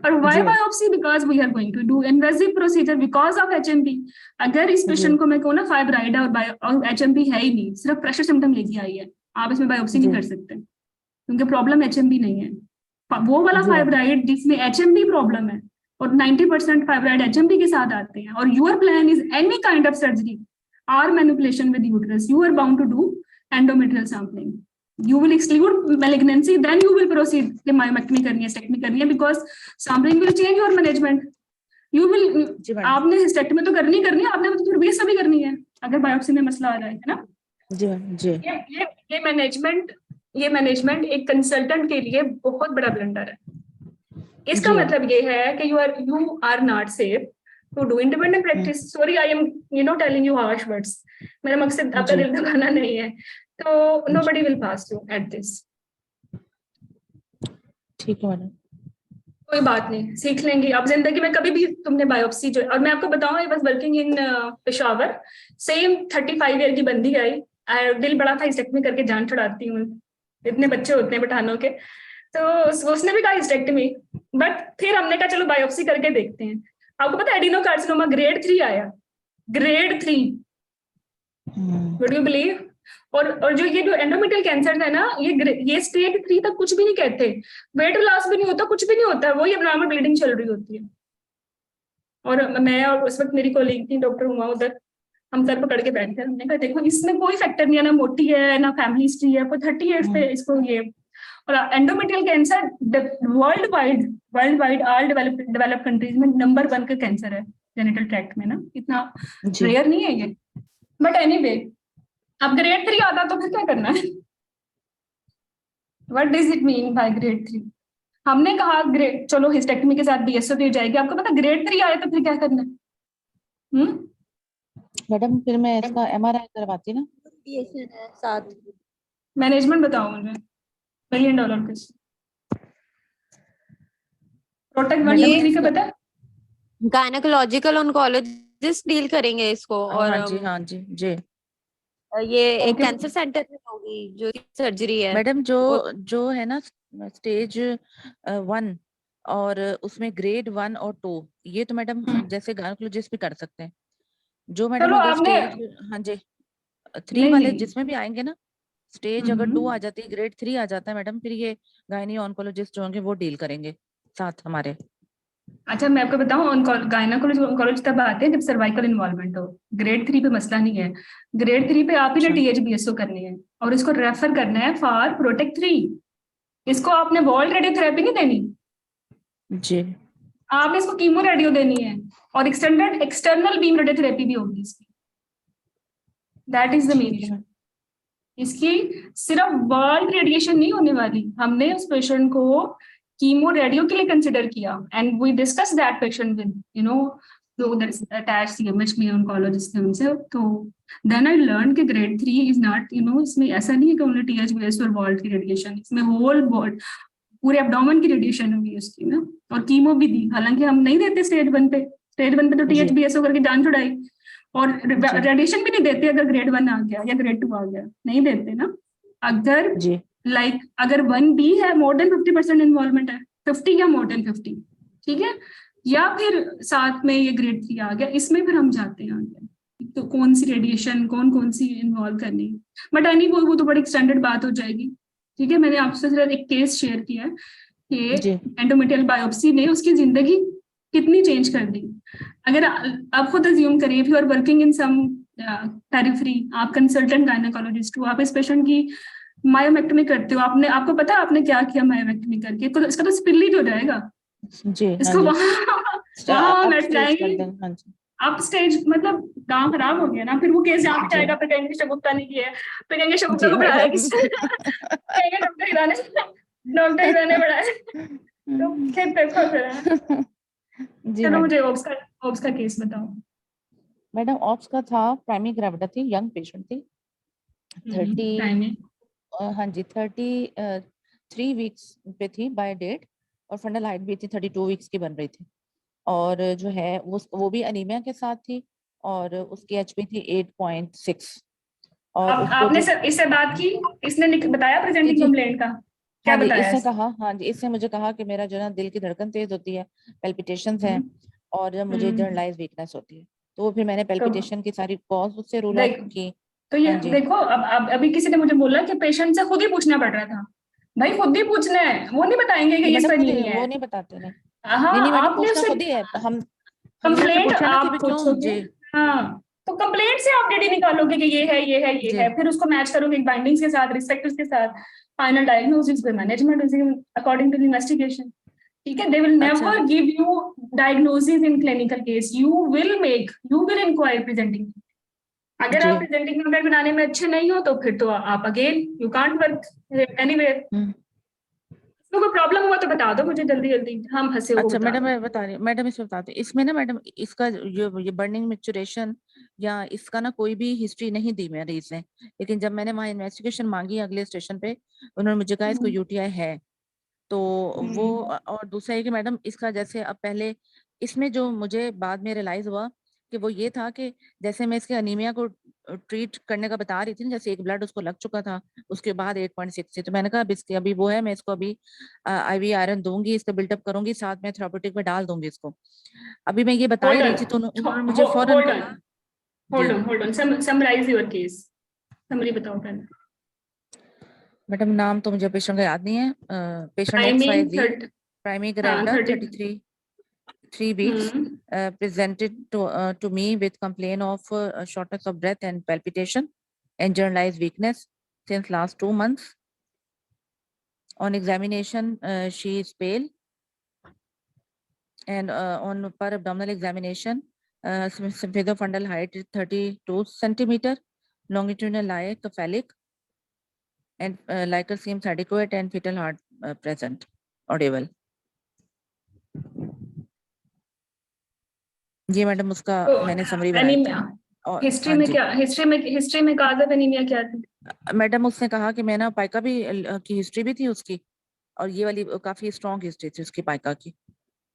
और why जी biopsy, because we are going to do invasive procedure because of HMP। अगर इस जी patient को मैं कहूँ ना फाइब्राइड है और HMP है ही नहीं, सिर्फ प्रेशर सिम्टम लेके आई है, आप इसमें बायोप्सी नहीं जी कर सकते, क्योंकि प्रॉब्लम HMP नहीं है। वो वाला जी मैडम, फाइब्राइड जिसमें HMP प्रॉब्लम है, और 90% फाइब्राइड HMP के साथ आते हैं, और your plan is any kind of surgery और manipulation with uterus, you are bound to do endometrial sampling, You will exclude malignancy, then you will proceed कि myomectomy करनी है, hysterectomy करनी है, because sampling will change your management. You will, जी madam, आपने hysterectomy तो करनी है, आपने फिर भी सभी करनी है अगर बायोप्सी में मसला आ जाए, है ना? जी मैडम, जी ये मैनेजमेंट एक कंसल्टेंट के लिए बहुत बड़ा ब्लंडर है. इसका जी। मतलब ये है कि you are not safe to do independent practice. Sorry, I am telling you harsh words. मेरा मकसद आपका जी। दिल दुखाना नहीं है. तो nobody will pass you at this. ठीक है मैडम, कोई बात नहीं, सीख लेंगी आप जिंदगी में. कभी भी तुमने बायोप्सी जो, और मैं आपको बताऊं, I was working in Peshawar, same 35 year की बंदी आई, दिल बड़ा था, हिस्टेक्टमी करके जान छुड़ाती हूँ, इतने बच्चे होते हैं पठानों के. तो उसने भी कहा हिस्टेक्टमी, बट फिर हमने कहा चलो बायोप्सी करके देखते हैं. आपको पता है एडिनोकार्सिनोमा ग्रेड 3 आया, ग्रेड 3, वुड यू बिलीव? और जो ये जो एंडोमेट्रियल कैंसर है ना, ये स्टेज 3 तक कुछ भी नहीं कहते, वेट लॉस भी नहीं होता, कुछ भी नहीं होता, वही एब्नॉर्मल ब्लीडिंग चल रही होती है. और मैं और उस वक्त मेरी कोलीग थी डॉक्टर हुआ उधर, हम सर पकड़ के बैठे, हमने कहा देखो इसमें कोई फैक्टर नहीं है, ना मोटी है ना फैमिली हिस्ट्री है, कोई 30 ईयर्स पे इसको ये. और endometrial cancer world wide all develop countries में नंबर 1 का कैंसर है जेनिटल ट्रैक्ट में ना, इतना जी रेयर नहीं है ये. बट एनीवे, अब ग्रेड 3 आता तो फिर क्या करना है? What does it mean by grade 3? हमने कहा ग्रेड, चलो हिस्टेक्टमी के साथ बीएसओ भी हो जाएगी. आपको पता ग्रेड 3 आए तो फिर क्या करना है? मैडम, फिर मैं इसका MRI करवाती ना. साथ मैनेजमेंट बताओ मुझे, $1 मिलियन किस प्रोटेक्ट 123 का पता है? गायनेकोलॉजिकल ऑन्कोलॉजिस्ट डील करेंगे इसको. और हाँ जी, हाँ जी, जी ये एक Okay. कैंसर सेंटर में होगी जो सर्जरी है. मैडम. जो है ना स्टेज 1 और उसमें ग्रेड 1 और 2, ये तो मैडम जैसे गायनेकोलॉजिस्ट भी कर सकते हैं. जो मैडम चलो अगर आपने, स्टेज, हाँ जी, 3 नहीं वाले नहीं, जिसमें भी आएंगे ना, स्टेज अगर 2 आ जाती है, ग्रेड 3 आ जाता है मैडम, फिर ये गायनी ऑन्कोलॉजिस्ट जो होंगे वो डील करेंगे साथ हमारे. अच्छा मैं आपको बताऊं, गायनेकोलॉजी तब आते हैं जब सर्वाइकल इन्वॉल्वमेंट हो. ग्रेड 3 पे मसला नहीं है. ग्रेड 3 पे आप ही ने अच्छा। THBSO करनी है और इसको रेफर करना है फॉर प्रोटेक्ट 3. इसको आपने वॉल रेडियोथेरेपी नहीं देनी, जी आपने इसको कीमो रेडियो देनी है, और एक्सटर्नल बीम रेडियोथेरेपी भी होगी इसकी. That is the meaning. इसकी सिर्फ वर्ल्ड रेडिएशन नहीं होने वाली, हमने उस पेशेंट को कीमो रेडियो के लिए कंसिडर किया, and we discuss that patient with जो उधर अटैच CMH में ऑन्कोलॉजिस्ट थे उनसे. तो देन आई लर्न कि ग्रेड 3 इज नॉट, इसमें ऐसा नहीं है कि ओनली THBS और वर्ल्ड की रेडिएशन, इसमें होल बॉडी पूरे एब्डोमेन की रेडिएशन हुई उसकी ना, और कीमो भी दी. हालांकि हम नहीं देते स्टेज 1 पे, तो जी। THBSO करके जान छुड़ाई, और रेडिएशन भी नहीं देते अगर ग्रेड 1 आ गया या ग्रेड 2 आ गया, नहीं देते ना. अगर जी अगर 1B है, मोर देन 50% इन्वॉल्वमेंट है, 50 या मोर देन 50, ठीक है, या फिर साथ में ये ग्रेड 3 आ गया, इसमें फिर हम जाते हैं आगे तो कौन सी रेडिएशन कौन सी इन्वॉल्व करनी है. बट एनी वो तो बड़ी स्टैंडर्ड बात हो जाएगी. ठीक है, मैंने आपसे सिर्फ एक केस शेयर किया है कि एंडोमेट्रियल बायोप्सी ने उसकी जिंदगी कितनी चेंज कर दी. अगर आप खुद अज्यूम करिए, if you are working in some periphery, आप कंसल्टेंट गायनेकोलॉजिस्ट हो, आप इस पेशेंट की मायोमेक्टमी करते हो, आपको पता है आपने क्या किया मायोमेक्टमी करके, तो इसका तो स्पिलिज हो जाएगा जी. इसको वहां बैठ जाएंगे हाँ जी. आप स्टेज, मतलब काम खराब हो गया ना. फिर वो केस जहाँ पे जाएगा, फिर कहेंगे शगुफ्ता नहीं किया है, फिर कहेंगे शगुफ्ता को बढ़ाया किसने, कहेंगे डॉक्टर हिराने बढ़ाया. तो फिर देखो फिर. चलो मुझे ओब्स का केस बताओ. मैडम ऑप्स का था, प्राइमरी ग्रेविटा थी, यंग पेशेंट थी, 30 हाँ जी 33 वीक्स पे थी बाय डेट, और फंडल हाइट भी थी 32 वीक्स की बन रही थी, और जो है वो भी अनीमिया के साथ थी, और उसकी HP थी 8.6. और आपने इससे बात की, इसने बताया प्रेजेंटिंग कंप्लेंट का क्या बताया? इसने कहा, हाँ जी, इसने मुझे कहा कि मेरा जो ना दिल की धड़कन तेज होती है, पेल्पिटेशंस हैं, और मुझे जनरलाइज वीकनेस होती है. तो फिर मैंने पेल्पिटेशन की सारी कॉज उससे रूल आउट की. तो ये देखो, अब अभी किसी ने मुझे बोला कि पेशेंट से खुद ही पूछना पड़ रहा था. भाई खुद ही पूछना है, वो नहीं बताएंगे कि ये सही नहीं है, वो नहीं बताते ना. हाँ, नहीं आपने उससे खुद ही है, हम कंप्लेंट आप पूछोगे. हाँ, तो कंप्लेंट से आप डेटा निकालोगे कि ये है ये है ये जी। है, फिर उसको मैच करोगे बाइंडिंग्स के साथ, रिस्क फैक्टर्स के साथ, final diagnosis with management according to the investigation. ठीक है, दे विल अच्छा। Never give you diagnosis in clinical case, you will enquire presenting. अगर जी। आप प्रेजेंटिंग कंप्लेंट बनाने में अच्छे नहीं हो तो फिर तो आप again you can't work anywhere. तो कोई प्रॉब्लम हुआ तो बता दो मुझे जल्दी जल्दी, हम फंसे हो अच्छा बता मैडम, दो। मैं बता रही हूँ मैडम, इसमें बताती हूँ। इसमें ना मैडम, इसका ये बर्निंग मैच्योरेशन या इसका ना कोई भी हिस्ट्री नहीं दी मरीज ने, लेकिन जब मैंने वहाँ इन्वेस्टिगेशन मांगी अगले स्टेशन पे, उन्होंने मुझे कहा इसको यूटीआई है। तो वो, और दूसरा है कि मैडम इसका जैसे अब पहले इसमें जो मुझे बाद में रियलाइज हुआ कि वो ये था कि जैसे मैं इसके अनीमिया को ट्रीट करने का बता रही थी ना, जैसे एक ब्लड उसको लग चुका था, उसके बाद 8.6 थी, तो मैंने कहा अब इसके अभी वो है, मैं इसको अभी आईवी आयरन दूंगी, इसको बिल्डअप करूंगी, साथ में थेराप्यूटिक में डाल दूंगी इसको। अभी मैं ये बता ही रही थी तो उन्होंने मुझे फौरन कहा। जी hold on, summarise your case, summary बताओ पहले। मैडम, नाम तो मुझे पेशेंट का याद नहीं है। Patient I mean XYZ, primary gravida 3 weeks, presented to me with complaint of shortness of breath and palpitation and generalized weakness since last 2 months. On examination, she is pale, and on per abdominal examination, symphysiofundal height is 32 centimeter, longitudinal lie cephalic, and liquor seems adequate and fetal heart present, audible. ये madam उसका मैंने summary बनाई थी। और history हाँ में जी। क्या, history में काज ऑफ एनीमिया क्या थी? मैडम उसने कहा कि मैं ना पाइका भी की हिस्ट्री भी थी उसकी, और ये वाली काफी स्ट्रॉन्ग हिस्ट्री थी उसकी पाइका की।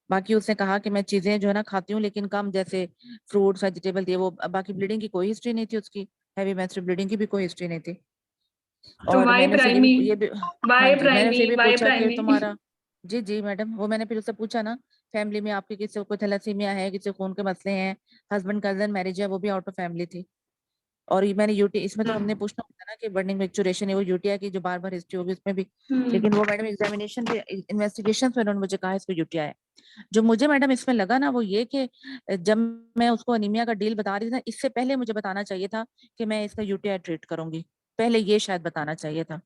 बाकी उसने कहा कि मैं चीजें जो है ना खाती हूँ लेकिन कम, जैसे फ्रूट्स वेजिटेबल दिए वो, बाकी ब्लीडिंग की कोई हिस्ट्री नहीं थी उसकी, हैवी मेंस्ट्रुअल ब्लीडिंग की भी कोई हिस्ट्री नहीं थी। तो और वाई मैंने उसे ये भी हाँ जी, मैंने उसे ये भी पूछा कि तुम्हारा, जी जी मैडम, वो मैंने फिर उससे पूछा ना, फैमिली में आपके किसी को थैलेसीमिया है, किसी खून के मसले हैं, हस्बैंड कजन मैरिज है, वो भी आउट ऑफ फैमिली थी। और ये मैंने यूटी इसमें तो हमने पूछना होता ना कि बर्निंग मैच्योरेशन है वो यूटीआई की जो बार बार हिस्ट्री होगी उसमें भी, लेकिन वो मैडम एग्जामिनेशन पे इन्वेस्टिगेशन पे उन्होंने मुझे कहा इसको यूटीआई है। जो मुझे मैडम इसमें लगा ना वो ये कि जब मैं उसको अनीमिया का डील बता रही थी ना, इससे पहले मुझे बताना चाहिए था कि मैं इसका यूटीआई ट्रीट करूंगी, पहले ये शायद बताना चाहिए था।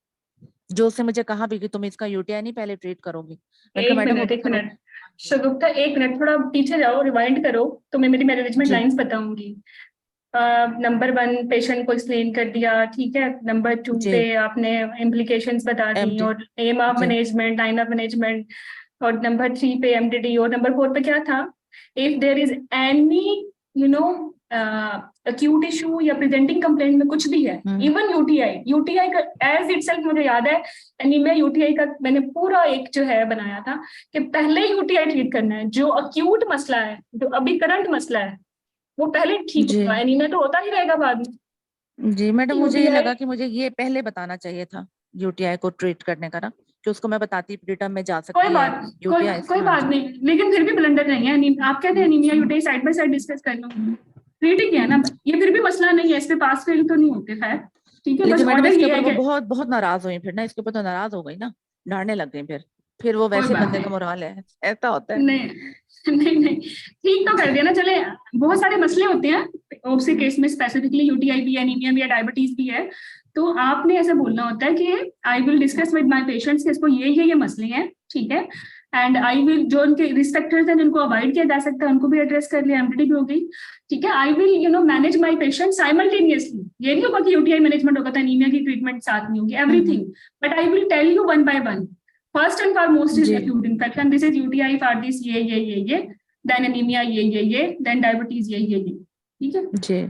जो उसने मुझे कहा भी कि तुम इसका यूटीआई नहीं पहले ट्रीट करोगी। मैंने कहा मैडम एक मिनट शगुफ्ता, एक मिनट थोड़ा पीछे जाओ, रिवाइंड करो तो मैं मेरी मैनेजमेंट लाइंस बताऊंगी। नंबर 1 पेशेंट को एक्सप्लेन कर दिया, ठीक है। नंबर 2 पे आपने इम्प्लीकेशंस बता दी और aim of management, time of management, और नंबर 3 पे एमडीडी, और नंबर 4 पे क्या था, if there is any acute issue या प्रेजेंटिंग कंप्लेंट में कुछ भी है, इवन यूटीआई का एज इटसेल्फ मुझे याद है एनीमिया यूटीआई का मैंने पूरा एक जो है बनाया था कि पहले यूटीआई ट्रीट करना है, जो अक्यूट मसला है, जो अभी करंट मसला है वो पहले ठीक होगा, एनीमिया तो होता ही रहेगा बाद में। जी मैडम, मुझे ये लगा कि मुझे ये पहले बताना चाहिए था यूटीआई को ट्रीट करने का ना, कि उसको मैं बताती प्रीटर्म में जा सकती है यूटीआई। कोई बात नहीं, लेकिन फिर भी ब्लंडर नहीं है। आप कहते हैं anaemia UTI side by side discuss कर लो, ट्रीट ही है ना, ये फिर भी मसला नहीं है, इस पे पास फेल तो नहीं होते, खैर ठीक है। लेकिन मैडम इसके ऊपर वो बहुत बहुत नाराज हुई फिर ना, इसके ऊपर तो नाराज हो गई ना, डांटने लग गई फिर वो वैसे बंदे का मोराल है, ऐसा होता है। नहीं ठीक तो कर दिया ना, चले बहुत सारे मसले होते हैं उसके केस में, स्पेसिफिकली यूटीआई भी है, एनीमिया भी है, डायबिटीज भी है, तो आपने ऐसे बोलना होता है कि I will discuss with my patients कि इसको ये मसले हैं, ठीक है, एंड आई विल, जो उनके रिस्क फैक्टर्स हैं जिनको अवॉइड किया जा सकता है उनको भी एड्रेस कर लिया, एमडीडी भी हो गई, ठीक है। I will manage my patient simultaneously, ये नहीं होगा कि यूटीआई मैनेजमेंट होगा तो एनीमिया की ट्रीटमेंट साथ में होगी, everything, but I will tell you one by one. First and foremost is acute infection, this is UTI for this ये, then anemia ये, then diabetes ये, ठीक है जी।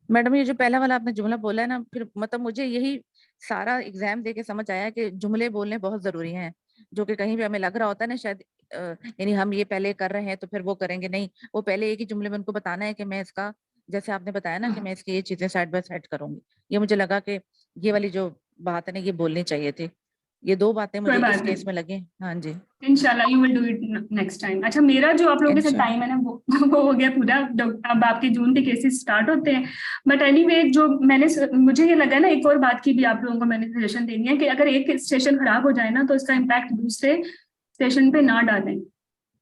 मैडम ये जो पहला वाला आपने जुमला बोला है ना, फिर मतलब मुझे यही सारा एग्जाम देके समझ आया कि जुमले बोलने बहुत जरूरी हैं, जो कि कहीं भी हमें लग रहा होता है ना शायद यानी हम ये पहले कर रहे हैं तो फिर वो करेंगे, नहीं, वो पहले एक ही जुमले में उनको बताना है कि मैं इसका, जैसे आपने बताया ना कि मैं इसकी ये चीजें साइड बाय साइड करूंगी। ये मुझे लगा कि ये वाली जो बात है ना ये बोलनी चाहिए थी, ये 2 बातें मुझे इस केस में लगी। हाँ जी, इंशाल्लाह you will do it next time. अच्छा, मेरा जो आप लोगों के साथ टाइम है ना वो हो गया पूरा, अब आपके जून के केसेस स्टार्ट होते हैं, बट एनीवे जो मुझे ये लगा ना, एक और बात की भी आप लोगों को मैंने सजेशन देनी है कि अगर एक स्टेशन खराब हो जाए ना तो इसका इम्पैक्ट दूसरे स्टेशन पे ना डालें,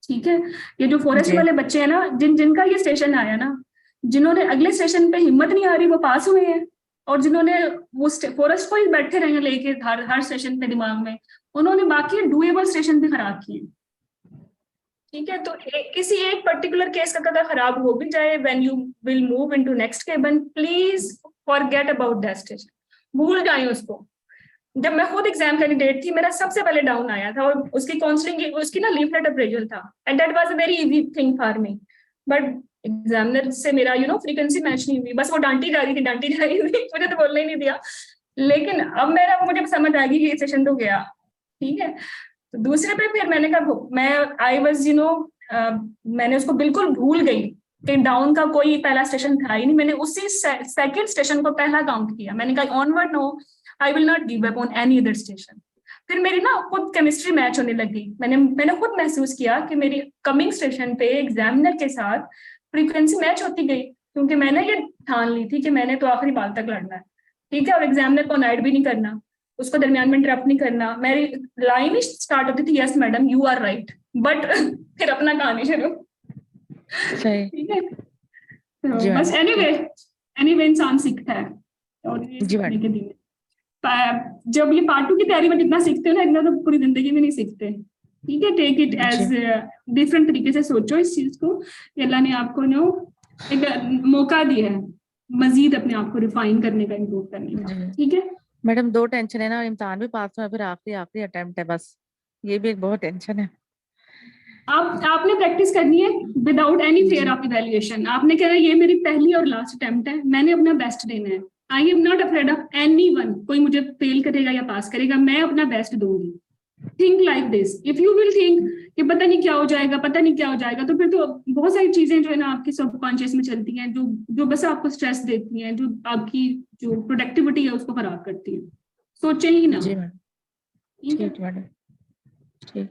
ठीक है। ये जो फॉरेस्ट वाले बच्चे हैं ना, जिनका ये स्टेशन आया ना, जिन्होंने अगले सेशन पे हिम्मत नहीं आ रही वो पास हुए हैं, और जिन्होंने वो फॉरेस्ट को ही बैठे रहे लेके हर सेशन पे दिमाग में, उन्होंने बाकी डुएबल सेशन भी खराब किए। ठीक है, तो किसी एक पर्टिकुलर केस का अगर खराब हो भी जाए, when you will move into next केबन, please forget about that station, भूल जाए उसको। जब मैं खुद एग्जाम कैंडिडेट थी, मेरा सबसे पहले डाउन आया था, और उसकी काउंसलिंग, उसकी ना लीफलेट अप्रेजल था, and that was a very easy thing for me, but examiner से मेरा फ्रीक्वेंसी मैच नहीं हुई, बस वो डांटी जा रही थी मुझे तो बोलने ही नहीं दिया। लेकिन अब मुझे समझ आ गई कि ये सेशन तो गया। ठीक है, तो दूसरे पे फिर मैंने कहा, मैं आई वाज मैंने उसको बिल्कुल भूल गई कि डाउन का कोई पहला स्टेशन था ही नहीं। मैंने उसी सेकंड स्टेशन को पहला काउंट किया। मैंने कहा onward no, I will not give up on any other station. फिर मेरी ना खुद केमिस्ट्री मैच होने लगी। मैंने खुद महसूस किया कि मेरी कमिंग स्टेशन पे एग्जामिनर के साथ फ्रीक्वेंसी मैच होती गई, क्योंकि मैंने ये ठान ली थी कि मैंने तो आखिरी बाल तक लड़ना है। ठीक है, और एग्जामिनर को नाइट भी नहीं करना, उसको दरमियान में इंटरप्ट नहीं करना। मेरी लाइन ही स्टार्ट होती थी, yes madam you are right, but फिर अपना कहानी शुरू। सही। ठीक है, तो जी बस एनीवे इंसान सीखता है, और ये जी सीखने मैडम। के दिन है। जब ये पार्ट 2 की तैयारी में जितना सीखते हो ना, इतना तो पूरी जिंदगी में नहीं सीखते। ठीक है, टेक इट एज डिफरेंट तरीके से सोचो इस चीज को, कि अल्लाह ने आपको एक मौका दिया है मजीद अपने आप को रिफाइन करने का, इम्प्रूव करने का। ठीक है मैडम, 2 टेंशन है ना, इम्तिहान भी पास हुआ, फिर आखिरी अटेम्प्ट है, बस ये भी एक बहुत टेंशन है। आपने प्रैक्टिस करनी है without any fair of evaluation. आपने कहना ये मेरी पहली और लास्ट अटेम्प्ट है, मैंने अपना बेस्ट देना है। I am not afraid of anyone, कोई मुझे फेल करेगा या पास करेगा, मैं अपना बेस्ट दूंगी। Think like this. If you will think कि पता नहीं क्या हो जाएगा, पता नहीं क्या हो जाएगा, तो फिर तो बहुत सारी चीजें जो है ना आपकी सबकॉन्शियस में चलती हैं, जो बस आपको स्ट्रेस देती हैं, जो आपकी जो प्रोडक्टिविटी है उसको खराब करती है। सोचें ही ना। जी मैडम, ठीक मैडम, ठीक।